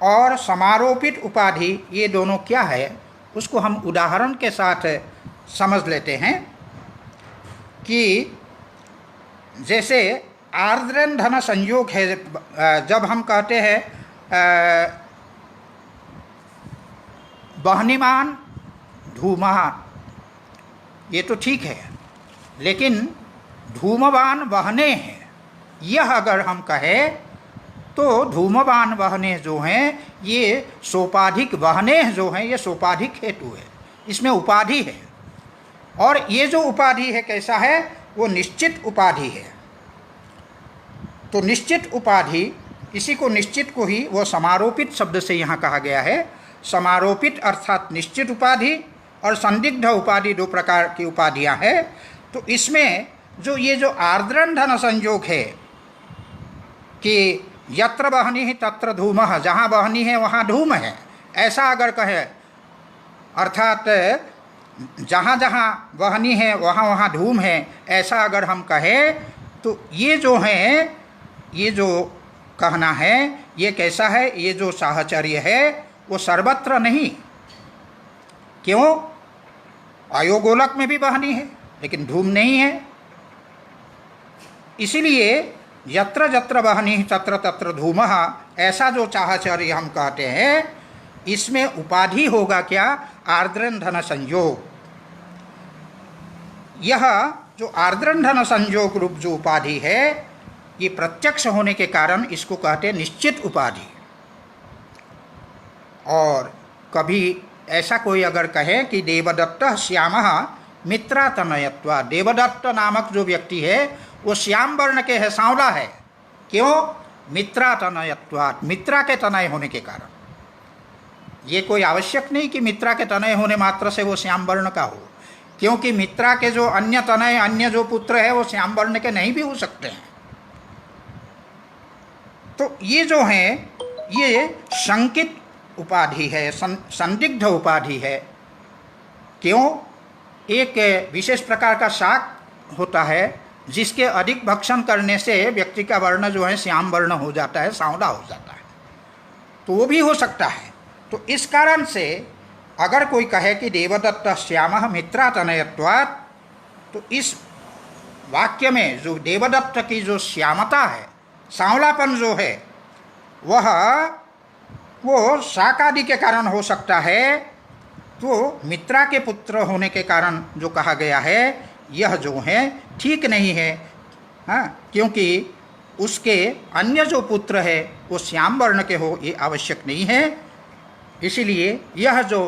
और समारोपित उपाधि, ये दोनों क्या है, उसको हम उदाहरण के साथ समझ लेते हैं कि जैसे आर्द्रन धन संयोग है। जब हम कहते हैं वहनिमान धूमः, ये तो ठीक है, लेकिन धूमवान वहने हैं, यह अगर हम कहें तो धूमवान वहने जो हैं ये सोपाधिक, वहने जो हैं ये सोपाधिक हेतु है, इसमें उपाधि है। और ये जो उपाधि है कैसा है, वो निश्चित उपाधि है। तो निश्चित उपाधि, इसी को निश्चित को ही वो समारोपित शब्द से यहाँ कहा गया है। समारोपित अर्थात निश्चित उपाधि और संदिग्ध उपाधि, दो प्रकार की उपाधियाँ हैं। तो इसमें जो ये जो आर्द्रन धन संयोग है कि यत्र वहनी ही तत्र धूमः, जहाँ वहनी है वहाँ धूम है, ऐसा अगर कहे, अर्थात जहाँ जहाँ वहनी है वहाँ वहाँ धूम है, ऐसा अगर हम कहें, तो ये जो है, ये जो कहना है, ये कैसा है, ये जो साहचर्य है वो सर्वत्र नहीं। क्यों? आयोगोलक में भी वहनी है लेकिन धूम नहीं है। इसीलिए यत्र यत्र वहनी तत्र तत्र धूमः, ऐसा जो साहचर्य हम कहते हैं, इसमें उपाधि होगा क्या? आर्द्रन धन संयोग। यह जो आर्द्रन धन संयोग रूप जो उपाधि है, ये प्रत्यक्ष होने के कारण इसको कहते हैं निश्चित उपाधि। और कभी ऐसा कोई अगर कहे कि देवदत्त श्यामः मित्रातनयत्वा, देवदत्त नामक जो व्यक्ति है वो श्याम वर्ण के है, सांवला है। क्यों? मित्रातनयत्वात्, मित्रा के तनय होने के कारण। ये कोई आवश्यक नहीं कि मित्रा के तनय होने मात्र से वो श्याम वर्ण का हो, क्योंकि मित्रा के जो अन्य तनय, अन्य जो पुत्र है वो श्याम वर्ण के नहीं भी हो सकते हैं। तो ये जो है ये शंकित उपाधि है, संदिग्ध उपाधि है। क्यों? एक विशेष प्रकार का शाक होता है जिसके अधिक भक्षण करने से व्यक्ति का वर्ण जो है श्याम वर्ण हो जाता है, सांवला हो जाता है, तो वो भी हो सकता है। तो इस कारण से अगर कोई कहे कि देवदत्त श्यामः मित्रातनयत्वात्, तो इस वाक्य में जो देवदत्त की जो श्यामता है, सांवलापन जो है, वह वो शाक आदि के कारण हो सकता है। तो मित्रा के पुत्र होने के कारण जो कहा गया है, यह जो है ठीक नहीं है। हाँ, क्योंकि उसके अन्य जो पुत्र है वो श्याम वर्ण के हो, ये आवश्यक नहीं है। इसीलिए यह जो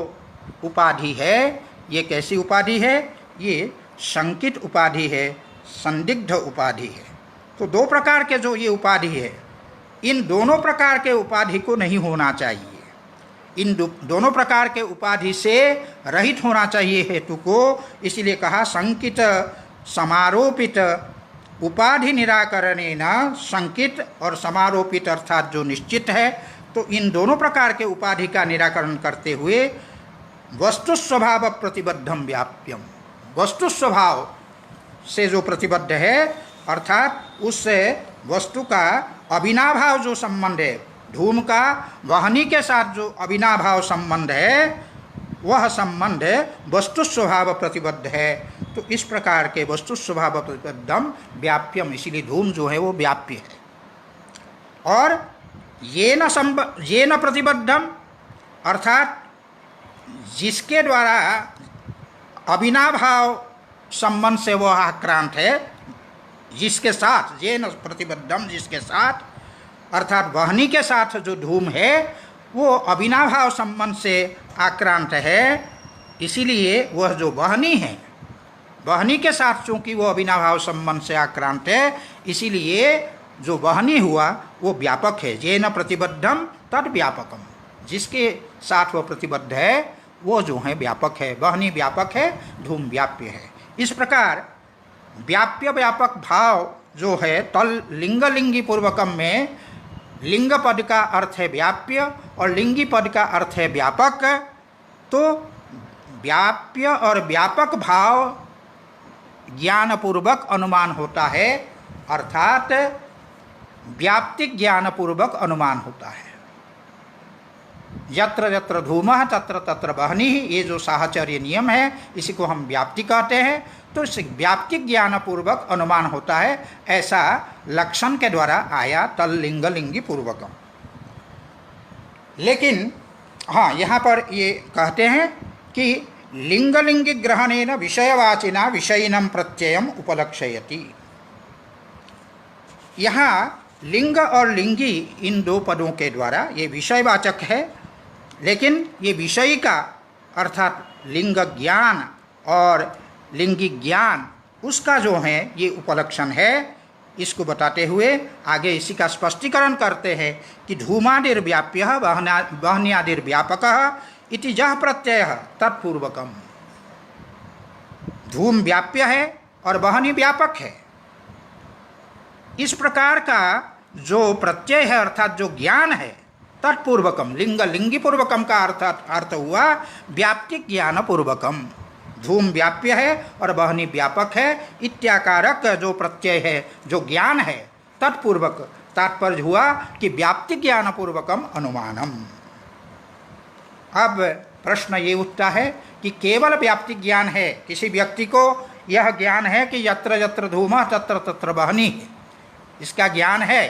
उपाधि है, ये कैसी उपाधि है? ये शंकित उपाधि है, संदिग्ध उपाधि है। तो दो प्रकार के जो ये उपाधि है, इन दोनों प्रकार के उपाधि को नहीं होना चाहिए। इन दोनों प्रकार के उपाधि से रहित होना चाहिए हेतु को। इसीलिए कहा संकित समारोपित उपाधि निराकरणेन, संकित और समारोपित अर्थात जो निश्चित है, तो इन दोनों प्रकार के उपाधि का निराकरण करते हुए वस्तु स्वभाव प्रतिबद्धम व्याप्यम, वस्तु स्वभाव से जो प्रतिबद्ध है, अर्थात उस वस्तु का अविनाभाव जो संबंध है, धूम का वहनी के साथ जो अविनाभाव संबंध है, वह संबंध वस्तु स्वभाव प्रतिबद्ध है। तो इस प्रकार के वस्तु स्वभाव प्रतिबद्धम व्याप्यम, इसीलिए धूम जो है वो व्याप्य है। और ये न प्रतिबद्धम अर्थात जिसके द्वारा अविनाभाव संबंध से वह आक्रांत है, जिसके साथ, ये न प्रतिबद्धम जिसके साथ, अर्थात वहनी के साथ जो धूम है वो अविनाभाव संबंध से आक्रांत है। इसीलिए वह जो वहनी है, वहनी के साथ चूंकि वो अविनाभाव संबंध से आक्रांत है, इसीलिए जो वहनी हुआ वो व्यापक है। ये न प्रतिबद्धम तद व्यापकम, जिसके साथ वह प्रतिबद्ध है वो जो है व्यापक है। वहनी व्यापक है, धूम व्याप्य है। इस प्रकार व्याप्य व्यापक भाव जो है तल लिंग लिंगी पूर्वकम में लिंग पद का अर्थ है व्याप्य और लिंगी पद का अर्थ है व्यापक। तो व्याप्य और व्यापक भाव ज्ञानपूर्वक अनुमान होता है, अर्थात व्याप्तिक ज्ञानपूर्वक अनुमान होता है। यत्र यत्र धूमः तत्र तत्र वह्निः, ये जो साहचर्य नियम है इसी को हम व्याप्ति कहते हैं। तो इस व्याप्तिक ज्ञानपूर्वक अनुमान होता है, ऐसा लक्षण के द्वारा आया तल लिंग लिंगी पूर्वकम। लेकिन हाँ, यहाँ पर ये कहते हैं कि लिंग लिंगी ग्रहणेन विषयवाचिना विषयिनम प्रत्ययम उपलक्षयति। यहाँ लिंग और लिंगी इन दो पदों के द्वारा ये विषयवाचक है, लेकिन ये विषयी का अर्थात लिंग ज्ञान और लिंगी ज्ञान उसका जो है ये उपलक्षण है। इसको बताते हुए आगे इसी का स्पष्टीकरण करते हैं कि धूमादिर्व्याप्य वह्न्यादिर्व्यापकः इति यः प्रत्ययः तत्पूर्वकम। धूम व्याप्य है और वह्नि व्यापक है। इस प्रकार का जो प्रत्यय है अर्थात जो ज्ञान है तत्पूर्वकम, लिंग लिंगी पूर्वकम का अर्थ हुआ व्याप्तिक ज्ञान पूर्वकम। धूम व्याप्य है और वह्नि व्यापक है इत्याकारक जो प्रत्यय है, जो ज्ञान है तत्पूर्वक, तात्पर्य हुआ कि व्याप्ति ज्ञान पूर्वकम अनुमानम। अब प्रश्न ये उठता है कि केवल व्याप्ति ज्ञान है, किसी व्यक्ति को यह ज्ञान है कि यत्र यत्र धूमः तत्र तत्र वह्निः, इसका ज्ञान है,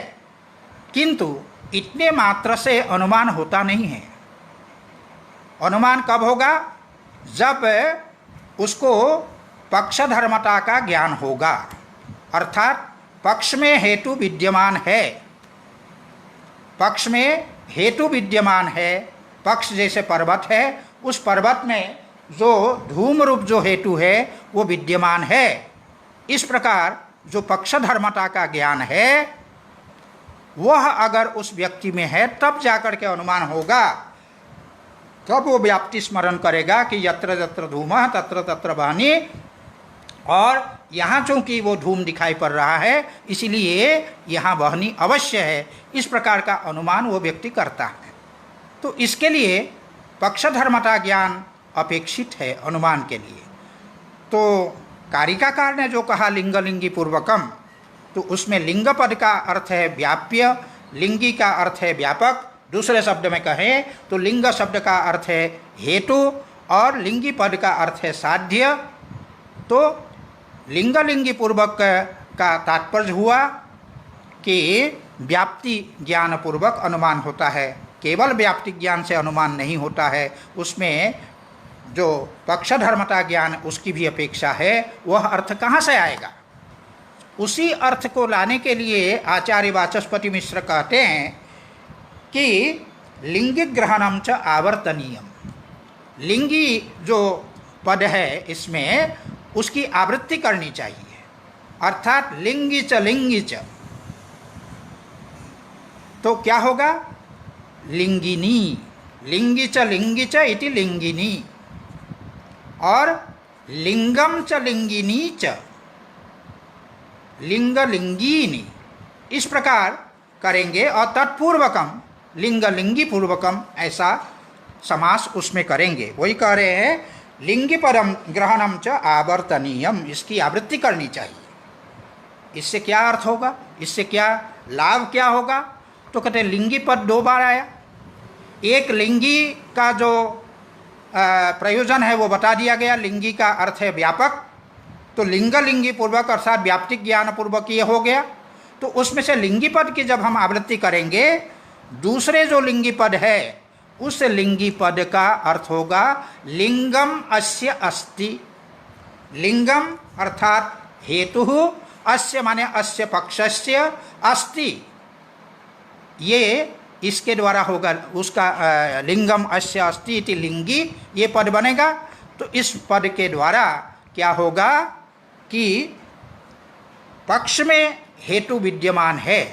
किंतु इतने मात्र से अनुमान होता नहीं है। अनुमान कब होगा? जब उसको पक्षधर्मता का ज्ञान होगा, अर्थात पक्ष में हेतु विद्यमान है, पक्ष में हेतु विद्यमान है। पक्ष जैसे पर्वत है, उस पर्वत में जो धूम रूप जो हेतु है वो विद्यमान है। इस प्रकार जो पक्षधर्मता का ज्ञान है वह अगर उस व्यक्ति में है तब जाकर के अनुमान होगा, तब वो व्याप्ति स्मरण करेगा कि यत्र यत्र धूमः तत्र तत्र वह्निः, और यहाँ चूंकि वो धूम दिखाई पड़ रहा है इसलिए यहाँ वह्नि अवश्य है। इस प्रकार का अनुमान वो व्यक्ति करता है। तो इसके लिए पक्षधर्मता ज्ञान अपेक्षित है अनुमान के लिए। तो कारिकाकार ने जो कहा लिंग लिंगी पूर्वकम, तो उसमें लिंग पद का अर्थ है व्याप्य, लिंगी का अर्थ है व्यापक। दूसरे शब्द में कहें तो लिंग शब्द का अर्थ है हेतु और लिंगी पद का अर्थ है साध्य। तो लिंग लिंगी पूर्वक का तात्पर्य हुआ कि व्याप्ति ज्ञान पूर्वक अनुमान होता है। केवल व्याप्ति ज्ञान से अनुमान नहीं होता है, उसमें जो पक्षधर्मता ज्ञान उसकी भी अपेक्षा है। वह अर्थ कहाँ से आएगा? उसी अर्थ को लाने के लिए आचार्य वाचस्पति मिश्र कहते हैं कि लिंगी ग्रहणम च आवर्तनीयम। लिंगी जो पद है इसमें उसकी आवृत्ति करनी चाहिए, अर्थात लिंगी च लिंगी च। तो क्या होगा? लिंगिनी, लिंगी च इति लिंगिनी, और लिंगम च लिंगिनी च, लिंग लिंगिनी, इस प्रकार करेंगे। और तत्पूर्वकम लिंग लिंगी पूर्वकम ऐसा समास उसमें करेंगे। वही कह रहे हैं लिंगी परम ग्रहणम च आवर्तनीयम, इसकी आवृत्ति करनी चाहिए। इससे क्या अर्थ होगा? इससे क्या लाभ क्या होगा? तो कहते हैं लिंगी पद दो बार आया। एक लिंगी का जो प्रयोजन है वो बता दिया गया। लिंगी का अर्थ है व्यापक, तो लिंग लिंगी पूर्वक अर्थात व्याप्तिक ज्ञान पूर्वक ये हो गया। तो उसमें से लिंगी पद की जब हम आवृत्ति करेंगे, दूसरे जो लिंगी पद है उस लिंगी पद का अर्थ होगा लिंगम अस्य अस्ति। लिंगम अर्थात हेतु, अस्य माने अस्य पक्षस्य, अस्ति ये इसके द्वारा होगा, उसका लिंगम अस्य अस्ति इति लिंगी ये पद बनेगा। तो इस पद के द्वारा क्या होगा कि पक्ष में हेतु विद्यमान है।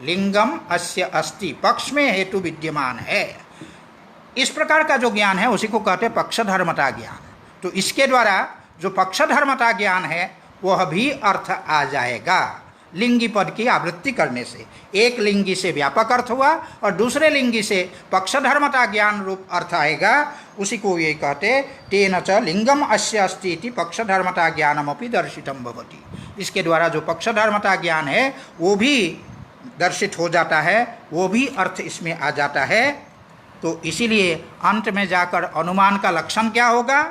लिंगम अस्य अस्ति, पक्ष में हेतु विद्यमान है। इस प्रकार का जो ज्ञान है उसी को कहते हैं पक्षधर्मता ज्ञान। तो इसके द्वारा जो पक्षधर्मता ज्ञान है वह भी अर्थ आ जाएगा लिंगी पद की आवृत्ति करने से। एक लिंगी से व्यापक अर्थ हुआ और दूसरे लिंगी से पक्षधर्मता ज्ञान रूप अर्थ आएगा। उसी को ये कहते तेन च लिंगम अस्य अस्ति इति पक्षधर्मता ज्ञानमपि दर्शितम भवति। इसके द्वारा जो पक्षधर्मता ज्ञान है वो भी दर्शित हो जाता है, वो भी अर्थ इसमें आ जाता है। तो इसीलिए अंत में जाकर अनुमान का लक्षण क्या होगा,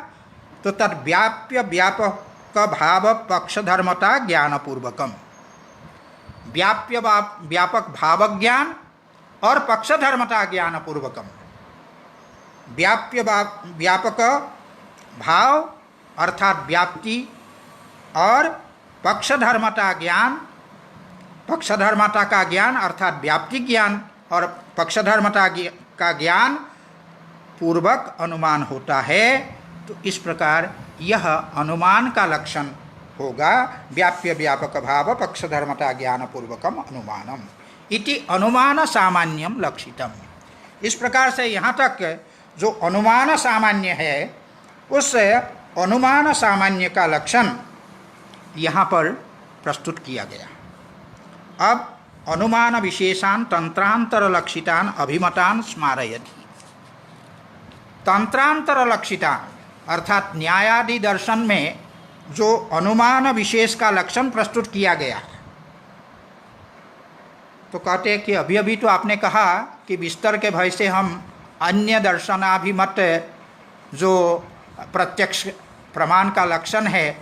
तो तद व्याप्य व्यापक भाव पक्षधर्मता ज्ञानपूर्वकम। व्याप्य व्यापक भाव ज्ञान और पक्षधर्मता ज्ञानपूर्वकम। व्याप्य व्यापक भाव अर्थात व्याप्ति और पक्षधर्मता ज्ञान, पक्षधर्मता का ज्ञान अर्थात व्याप्ति ज्ञान और पक्षधर्मता का ज्ञान पूर्वक अनुमान होता है। तो इस प्रकार यह अनुमान का लक्षण होगा व्याप्य व्यापक भाव पक्षधर्मता ज्ञान पूर्वकम अनुमानम इति अनुमान सामान्यम लक्षितम। इस प्रकार से यहाँ तक जो अनुमान सामान्य है उस अनुमान सामान्य का लक्षण यहाँ पर प्रस्तुत किया गया। अब अनुमान विशेषान तंत्रांतर लक्षितान अभिमतान स्मारयति। तंत्रांतर लक्षितान अर्थात न्यायादि दर्शन में जो अनुमान विशेष का लक्षण प्रस्तुत किया गया, तो कहते हैं कि अभी अभी तो आपने कहा कि बिस्तर के भय से हम अन्य दर्शनाभिमत जो प्रत्यक्ष प्रमाण का लक्षण है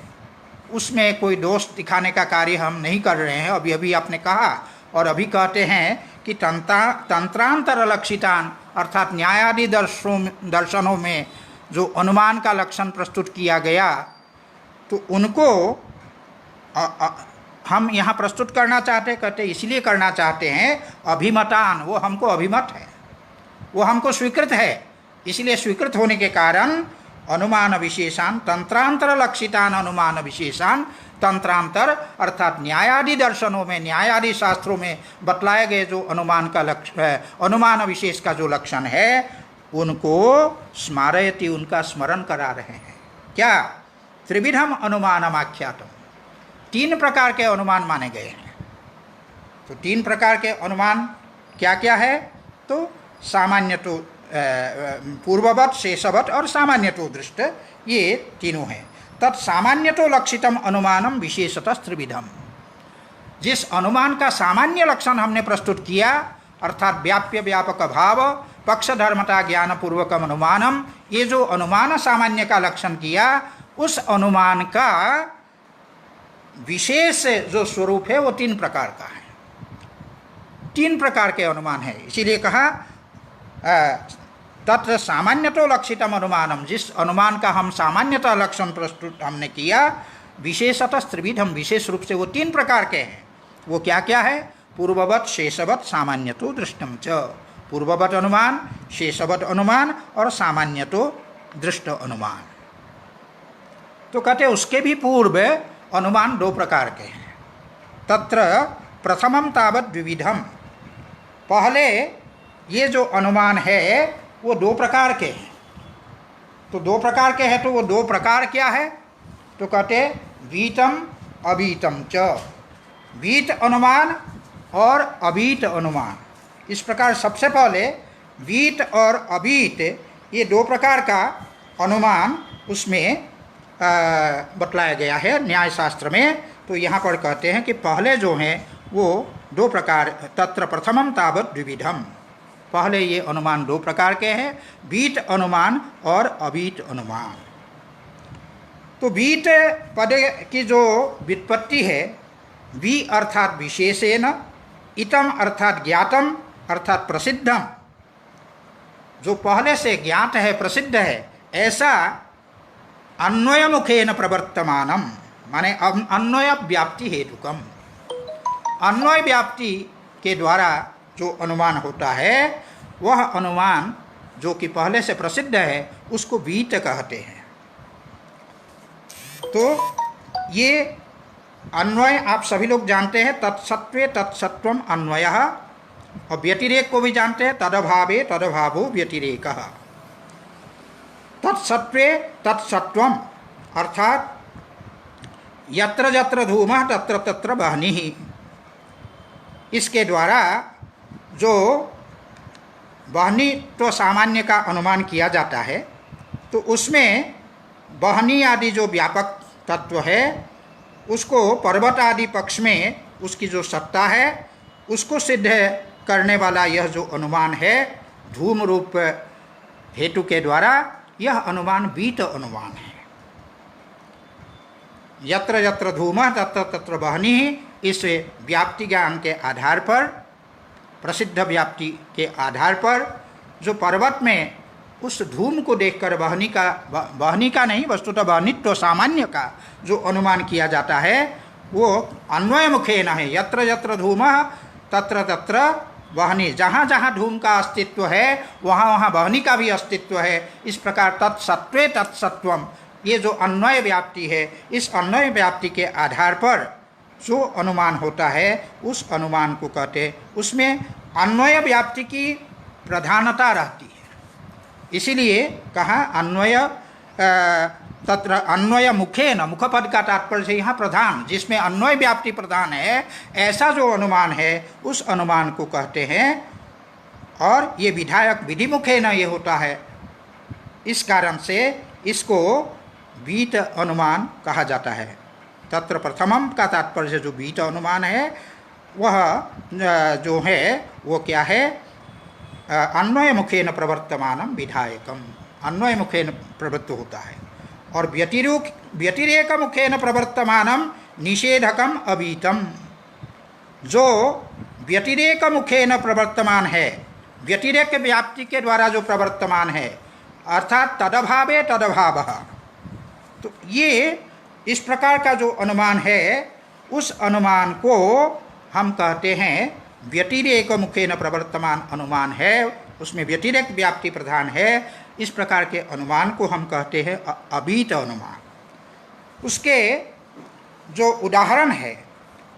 उसमें कोई दोष दिखाने का कार्य हम नहीं कर रहे हैं, अभी अभी आपने कहा। और अभी कहते हैं कि तंत्रांतर लक्षितान अर्थात न्यायादि दर्शनों में जो अनुमान का लक्षण प्रस्तुत किया गया, तो उनको हम यहाँ प्रस्तुत करना चाहते, कहते इसलिए करना चाहते हैं अभिमतान, वो हमको अभिमत है, वो हमको स्वीकृत है। इसलिए स्वीकृत होने के कारण अनुमान विशेषान तंत्रांतर लक्षितान अनुमान विशेषान, तंत्रांतर अर्थात न्यायादि दर्शनों में न्यायादि शास्त्रों में बतलाए गए जो अनुमान का अनुमान विशेष का जो लक्षण है उनको स्मारयति, उनका स्मरण करा रहे हैं। क्या? त्रिविधम अनुमानम आख्यातम, तीन प्रकार के अनुमान माने गए हैं। तो तीन प्रकार के अनुमान क्या क्या है, तो सामान्य तो पूर्ववत, शेषवत और सामान्य तो दृष्ट, ये तीनों हैं। तत्सामान्य तो लक्षितम अनुमानम विशेषतः त्रिविधम। जिस अनुमान का सामान्य लक्षण हमने प्रस्तुत किया अर्थात व्याप्य व्यापक भाव पक्षधर्मता ज्ञान पूर्वकम अनुमानम, ये जो अनुमान सामान्य का लक्षण किया उस अनुमान का विशेष जो स्वरूप है वो तीन प्रकार का है। तीन प्रकार के अनुमान है, इसीलिए कहा तत्र सामान्यतो लक्षितम अनुमानम। जिस अनुमान का हम सामान्यतः लक्षण प्रस्तुत हमने किया विशेषतः त्रिविधम, विशेष रूप से वो तीन प्रकार के हैं। वो क्या क्या है? पूर्ववत, शेषवत, सामान्यतो दृष्टम च। पूर्ववत अनुमान, शेषवत अनुमान और सामान्यतो दृष्ट अनुमान। तो कहते उसके भी पूर्व अनुमान दो प्रकार के हैं। तत्र प्रथमम तावत द्विविधम, पहले ये जो अनुमान है वो दो प्रकार के हैं। तो दो प्रकार के हैं, तो वो दो प्रकार क्या है? तो कहते वीतम अवीतम च, वीत अनुमान और अवीत अनुमान। इस प्रकार सबसे पहले वीत और अवीत ये दो प्रकार का अनुमान उसमें बतलाया गया है न्याय शास्त्र में। तो यहाँ पर कहते हैं कि पहले जो हैं वो दो प्रकार, तत्र प्रथमम तावत द्विविधम, पहले ये अनुमान दो प्रकार के हैं, बीट अनुमान और अबीट अनुमान। तो बीट पद की जो व्युत्पत्ति है, वी अर्थात विशेषेण, इतम अर्थात ज्ञातम अर्थात प्रसिद्धम, जो पहले से ज्ञात है, प्रसिद्ध है, ऐसा अन्वय मुखेन प्रवर्तमानम, माने अन्वय व्याप्ति हेतुकम, अन्वय व्याप्ति के द्वारा जो अनुमान होता है वह अनुमान जो कि पहले से प्रसिद्ध है उसको बीट कहते हैं। तो ये अन्वय आप सभी लोग जानते हैं, तत्सत्वे तत्सत्वम अन्वयः, और व्यतिरेक को भी जानते हैं, तदभावे तदभावो व्यतिरेकः। तत्सत्वे तत्सत्वम अर्थात यत्र यत्र धूमः तत्र तत्र वह्निः, इसके द्वारा जो वह्नि तो सामान्य का अनुमान किया जाता है, तो उसमें वह्नि आदि जो व्यापक तत्व है उसको पर्वत आदि पक्ष में उसकी जो सत्ता है उसको सिद्ध करने वाला यह जो अनुमान है धूम रूप हेतु के द्वारा, यह अनुमान बीट अनुमान है। यत्र यत्र धूमः तत्र तत्र वह्निः, इस व्याप्ति ज्ञान के आधार पर, प्रसिद्ध व्याप्ति के आधार पर जो पर्वत में उस धूम को देखकर वह्नि का नहीं, वस्तुतः वह्नित्व सामान्य का जो अनुमान किया जाता है वो अन्वय मुखेन है। यत्र यत्र धूमः तत्र तत्र वह्नि, जहाँ जहाँ धूम का अस्तित्व है वहाँ वहाँ वह्नि का भी अस्तित्व है। इस प्रकार तत्सत्वे तत्सत्वम, ये जो अन्वय व्याप्ति है, इस अन्वय व्याप्ति के आधार पर जो अनुमान होता है उस अनुमान को कहते, उसमें अन्वय व्याप्ति की प्रधानता रहती है। इसीलिए कहा अन्वय तत्र अन्वय मुखेन, मुखपद का तात्पर्य से यहाँ प्रधान, जिसमें अन्वय व्याप्ति प्रधान है, ऐसा जो अनुमान है उस अनुमान को कहते हैं। और ये विधायक विधि मुखेन ये होता है, इस कारण से इसको बीट अनुमान कहा जाता है। तत्र प्रथमम का तात्पर्य से जो बीट अनुमान है वह जो है वो क्या है, अन्वय मुखेन प्रवर्तमानम विधायकम, अन्वय मुखेन प्रवृत्त होता है। और व्यतिरेक मुखेन प्रवर्तमानम निषेधकम अबीतम, जो व्यतिरेक मुखेन प्रवर्तमान है, व्यतिरेक व्याप्ति के द्वारा जो प्रवर्तमान है, अर्थात तदभावे तदभावः, तो ये इस प्रकार का जो अनुमान है उस अनुमान को हम कहते हैं व्यतिरेक मुखेन प्रवर्तमान अनुमान है, उसमें व्यतिरेक व्याप्ति प्रधान है। इस प्रकार के अनुमान को हम कहते हैं अबीट अनुमान। उसके जो उदाहरण है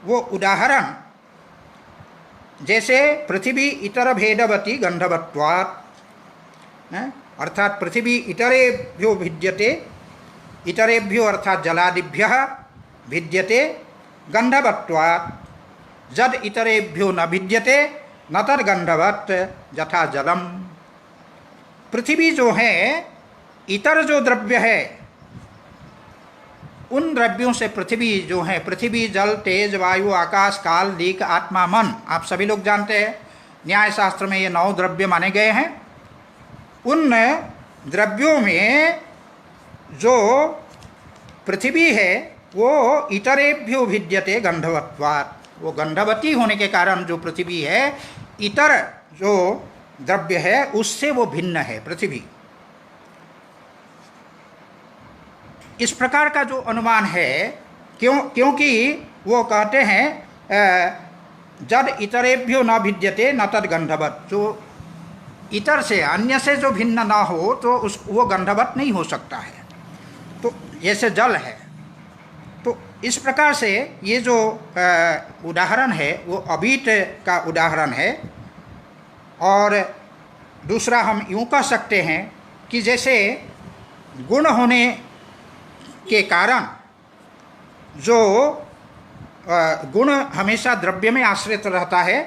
वो उदाहरण जैसे पृथ्वी इतर भेदवती गंधवत्वात्, अर्थात पृथ्वी इतरेभ्यो भिद्यते, इतरेभ्यो अर्थात जलादिभ्यः भिद्यते गंधवत्वात्, जद इतरेभ्यो न भिद्यते न तद्गंधवत् यथा जलम। पृथ्वी जो है, इतर जो द्रव्य है उन द्रव्यों से पृथ्वी जो है, पृथ्वी जल तेज वायु आकाश काल दिक् आत्मा मन, आप सभी लोग जानते हैं, न्याय शास्त्र में ये 9 द्रव्य माने गए हैं। उन द्रव्यों में जो पृथ्वी है वो इतरेभ्यो भिद्यते गंधवत्वात्, वो गंधवती होने के कारण जो पृथ्वी है इतर जो द्रव्य है उससे वो भिन्न है पृथ्वी। इस प्रकार का जो अनुमान है, क्योंकि वो कहते हैं जद इतरेभ्यो न भिद्यते न तद गंधवत्, जो इतर से अन्य से जो भिन्न ना हो तो वो गंधवत नहीं हो सकता है। तो जैसे जल है, तो इस प्रकार से ये जो उदाहरण है वो अबीट का उदाहरण है। और दूसरा हम यूँ कह सकते हैं कि जैसे गुण होने के कारण जो गुण हमेशा द्रव्य में आश्रित रहता है,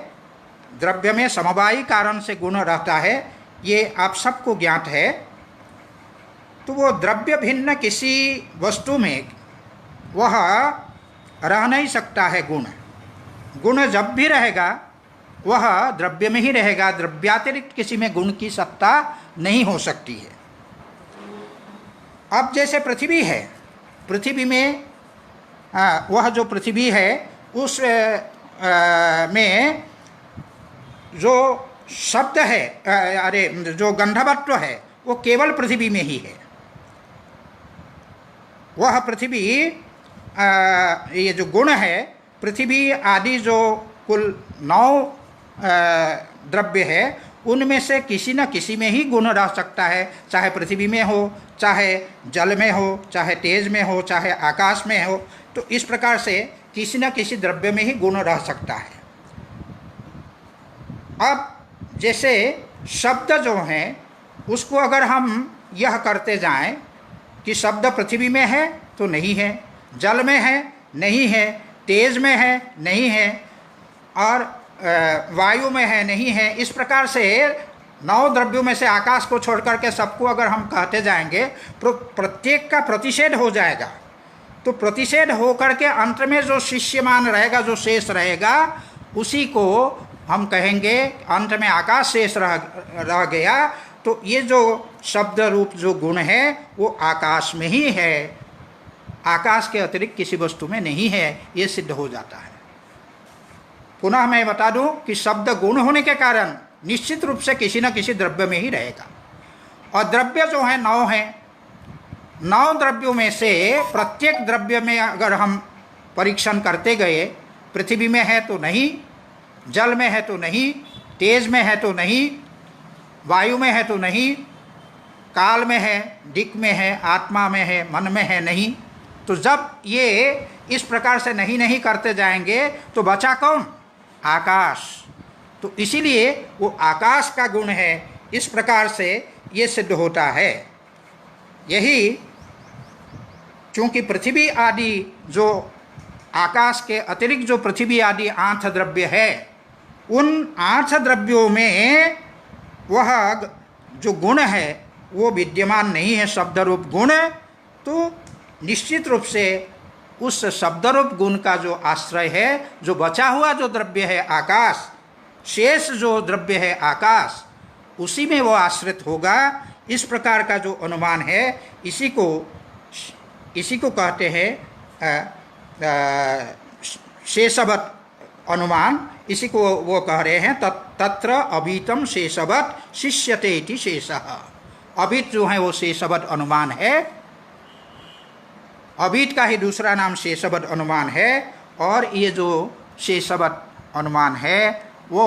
द्रव्य में समवायी कारण से गुण रहता है, ये आप सबको ज्ञात है। तो वो द्रव्य भिन्न किसी वस्तु में वह रह नहीं सकता है। गुण जब भी रहेगा वह द्रव्य में ही रहेगा, द्रव्यातिरिक्त किसी में गुण की सत्ता नहीं हो सकती है। अब जैसे पृथ्वी है, पृथ्वी में वह जो पृथ्वी है उस में जो शब्द है, अरे जो गंधवत्व है वो केवल पृथ्वी में ही है। वह पृथ्वी ये जो गुण है, पृथ्वी आदि जो कुल 9 द्रव्य है उनमें से किसी न किसी में ही गुण रह सकता है, चाहे पृथ्वी में हो, चाहे जल में हो, चाहे तेज में हो, चाहे आकाश में हो। तो इस प्रकार से किसी न किसी द्रव्य में ही गुण रह सकता है। अब जैसे शब्द जो हैं उसको अगर हम यह करते जाएं कि शब्द पृथ्वी में है तो नहीं है, जल में है नहीं है, तेज में है नहीं है, और वायु में है नहीं है, इस प्रकार से 9 द्रव्यों में से आकाश को छोड़ करके सबको अगर हम कहते जाएंगे तो प्रत्येक का प्रतिषेध हो जाएगा। तो प्रतिषेध हो करके अंत में जो शिष्यमान रहेगा, जो शेष रहेगा, उसी को हम कहेंगे अंत में आकाश शेष रह गया। तो ये जो शब्द रूप जो गुण है वो आकाश में ही है, आकाश के अतिरिक्त किसी वस्तु में नहीं है, ये सिद्ध हो जाता है। पुनः मैं बता दूं कि शब्द गुण होने के कारण निश्चित रूप से किसी न किसी द्रव्य में ही रहेगा। और द्रव्य जो है 9 हैं, 9 द्रव्यों में से प्रत्येक द्रव्य में अगर हम परीक्षण करते गए, पृथ्वी में है तो नहीं, जल में है तो नहीं, तेज में है तो नहीं, वायु में है तो नहीं, काल में है, दिक् में है, आत्मा में है, मन में है नहीं। तो जब ये इस प्रकार से नहीं नहीं करते जाएंगे तो बचा कौन? आकाश। तो इसीलिए वो आकाश का गुण है, इस प्रकार से ये सिद्ध होता है। यही क्योंकि पृथ्वी आदि जो आकाश के अतिरिक्त जो पृथ्वी आदि 8 द्रव्य है, उन 8 द्रव्यों में वह जो गुण है वो विद्यमान नहीं है, शब्द रूप गुण। तो निश्चित रूप से उस शब्द रूप गुण का जो आश्रय है, जो बचा हुआ जो द्रव्य है आकाश, शेष जो द्रव्य है आकाश, उसी में वो आश्रित होगा। इस प्रकार का जो अनुमान है इसी को कहते हैं शेषवत् अनुमान। इसी को वो कह रहे हैं तत्र अभीतम शेषवत् शिष्यते इति शेषः। अभीत जो है वो शेषवत् अनुमान है, अभीत का ही दूसरा नाम शेषवत् अनुमान है। और ये जो शेषवत् अनुमान है वो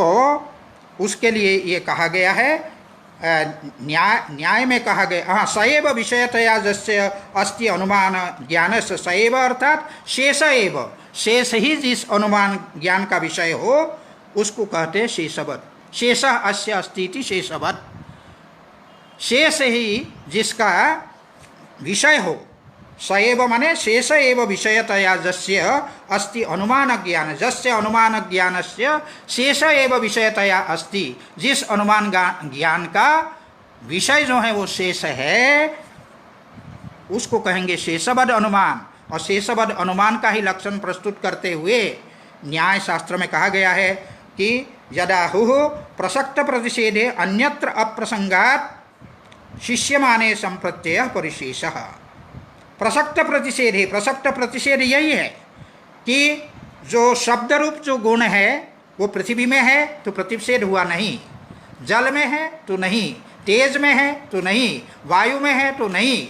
उसके लिए ये कहा गया है, न्याय में कहा गया, हाँ, सएव विषयतया जस्य अस्ति अनुमान ज्ञान से सएव, अर्थात शेष एव, शेष ही जिस अनुमान ज्ञान का विषय हो उसको कहते हैं शेषवत्। शेष अस्य अस्ति इति शेषवत्। शेष ही जिसका विषय हो, सएव माने शेष एव विषयतया जस्य अस्ति अनुमान ज्ञान, जस्य अनुमान ज्ञानस्य शेष एव विषयतया अस्ति, जिस अनुमान ज्ञान का विषय जो है वो शेष है, उसको कहेंगे शेषवद अनुमान। और शेषवद अनुमान का ही लक्षण प्रस्तुत करते हुए न्याय शास्त्र में कहा गया है कि यदा हुः प्रसक्त प्रतिषेधे अन्यत्र अप्रसंगात शिष्यमाने संप्रत्यय परिशेषः। प्रसक्त प्रतिषेध है, प्रसक्त प्रतिषेध यही है कि जो शब्द रूप जो गुण है वो पृथ्वी में है तो प्रतिषेध हुआ नहीं, जल में है तो नहीं, तेज में है तो नहीं, वायु में है तो नहीं,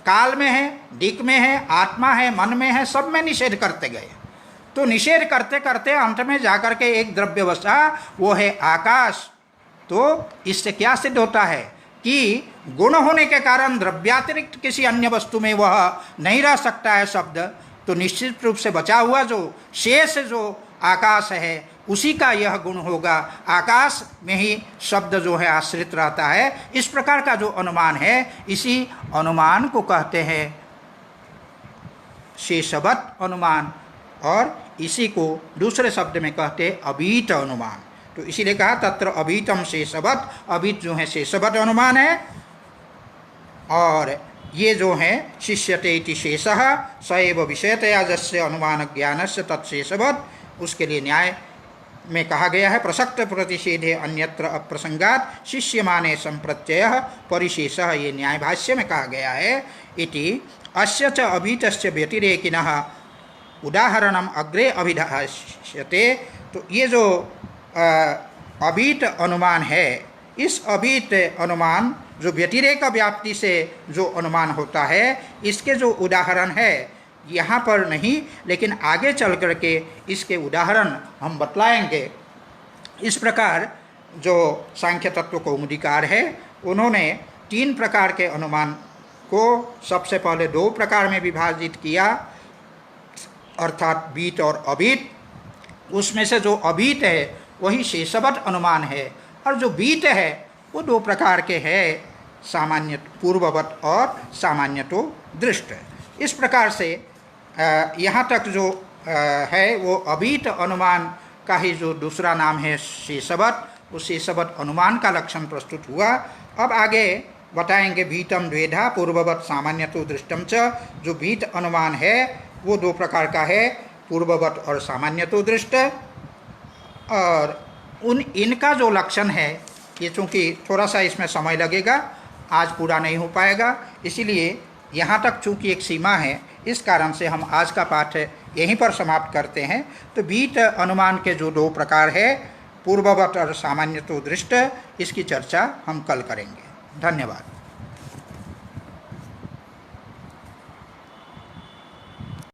काल में है, दिक् में है, आत्मा है, मन में है, सब में निषेध करते गए। तो निषेध करते करते अंत में जाकर के एक द्रव्य बचा, वो है आकाश। तो इससे क्या सिद्ध होता है कि गुण होने के कारण द्रव्यातिरिक्त किसी अन्य वस्तु में वह नहीं रह सकता है शब्द। तो निश्चित रूप से बचा हुआ जो शेष जो आकाश है उसी का यह गुण होगा, आकाश में ही शब्द जो है आश्रित रहता है। इस प्रकार का जो अनुमान है, इसी अनुमान को कहते हैं शेषवत् अनुमान, और इसी को दूसरे शब्द में कहते हैं अभीत अनुमान। तो इसीलिए कहा तत्र अभीतम शेषवत्, अभीत जो है शेषवत् अनुमान है। और ये जो है शिष्यते इति शेषः स एव विषयतया जस्य अनुमान ज्ञानस्य तत्शेषवत्, उसके लिए न्याय में कहा गया है प्रसक्त प्रतिषेधे अन्यत्र अप्रसंगात शिष्यमाने संप्रत्यय परिशेषः, ये न्याय भाष्य में कहा गया है। इति अस्य च अभीतस्य व्यतिरेकिनः उदाहरणम अग्रे अभिधास्यते। तो ये जो अभीत अनुमान है, इस अभीत अनुमान जो व्यतिरेक व्याप्ति से जो अनुमान होता है, इसके जो उदाहरण है यहाँ पर नहीं, लेकिन आगे चल करके इसके उदाहरण हम बतलाएंगे। इस प्रकार जो सांख्य तत्व कौमुदीकार है, उन्होंने 3 प्रकार के अनुमान को सबसे पहले 2 प्रकार में विभाजित किया, अर्थात बीत और अभीत। उसमें से जो अभीत है वही शेषवत अनुमान है, और जो बीत है वो 2 प्रकार के हैं, सामान्य पूर्ववत और सामान्यतो दृष्ट। इस प्रकार से यहाँ तक जो है वो अभीत अनुमान का ही जो दूसरा नाम है शेषवत, उस शेषवत अनुमान का लक्षण प्रस्तुत हुआ। अब आगे बताएंगे भीतम द्वेधा पूर्ववत सामान्यतो दृष्टम च। जो भीत अनुमान है वो 2 प्रकार का है, पूर्ववत और सामान्यतो दृष्ट। और इनका जो लक्षण है, ये चूँकि थोड़ा सा इसमें समय लगेगा, आज पूरा नहीं हो पाएगा, इसीलिए यहाँ तक चूँकि एक सीमा है, इस कारण से हम आज का पाठ यहीं पर समाप्त करते हैं। तो बीत अनुमान के जो 2 प्रकार है, पूर्ववत और सामान्यतो दृष्ट, इसकी चर्चा हम कल करेंगे। धन्यवाद।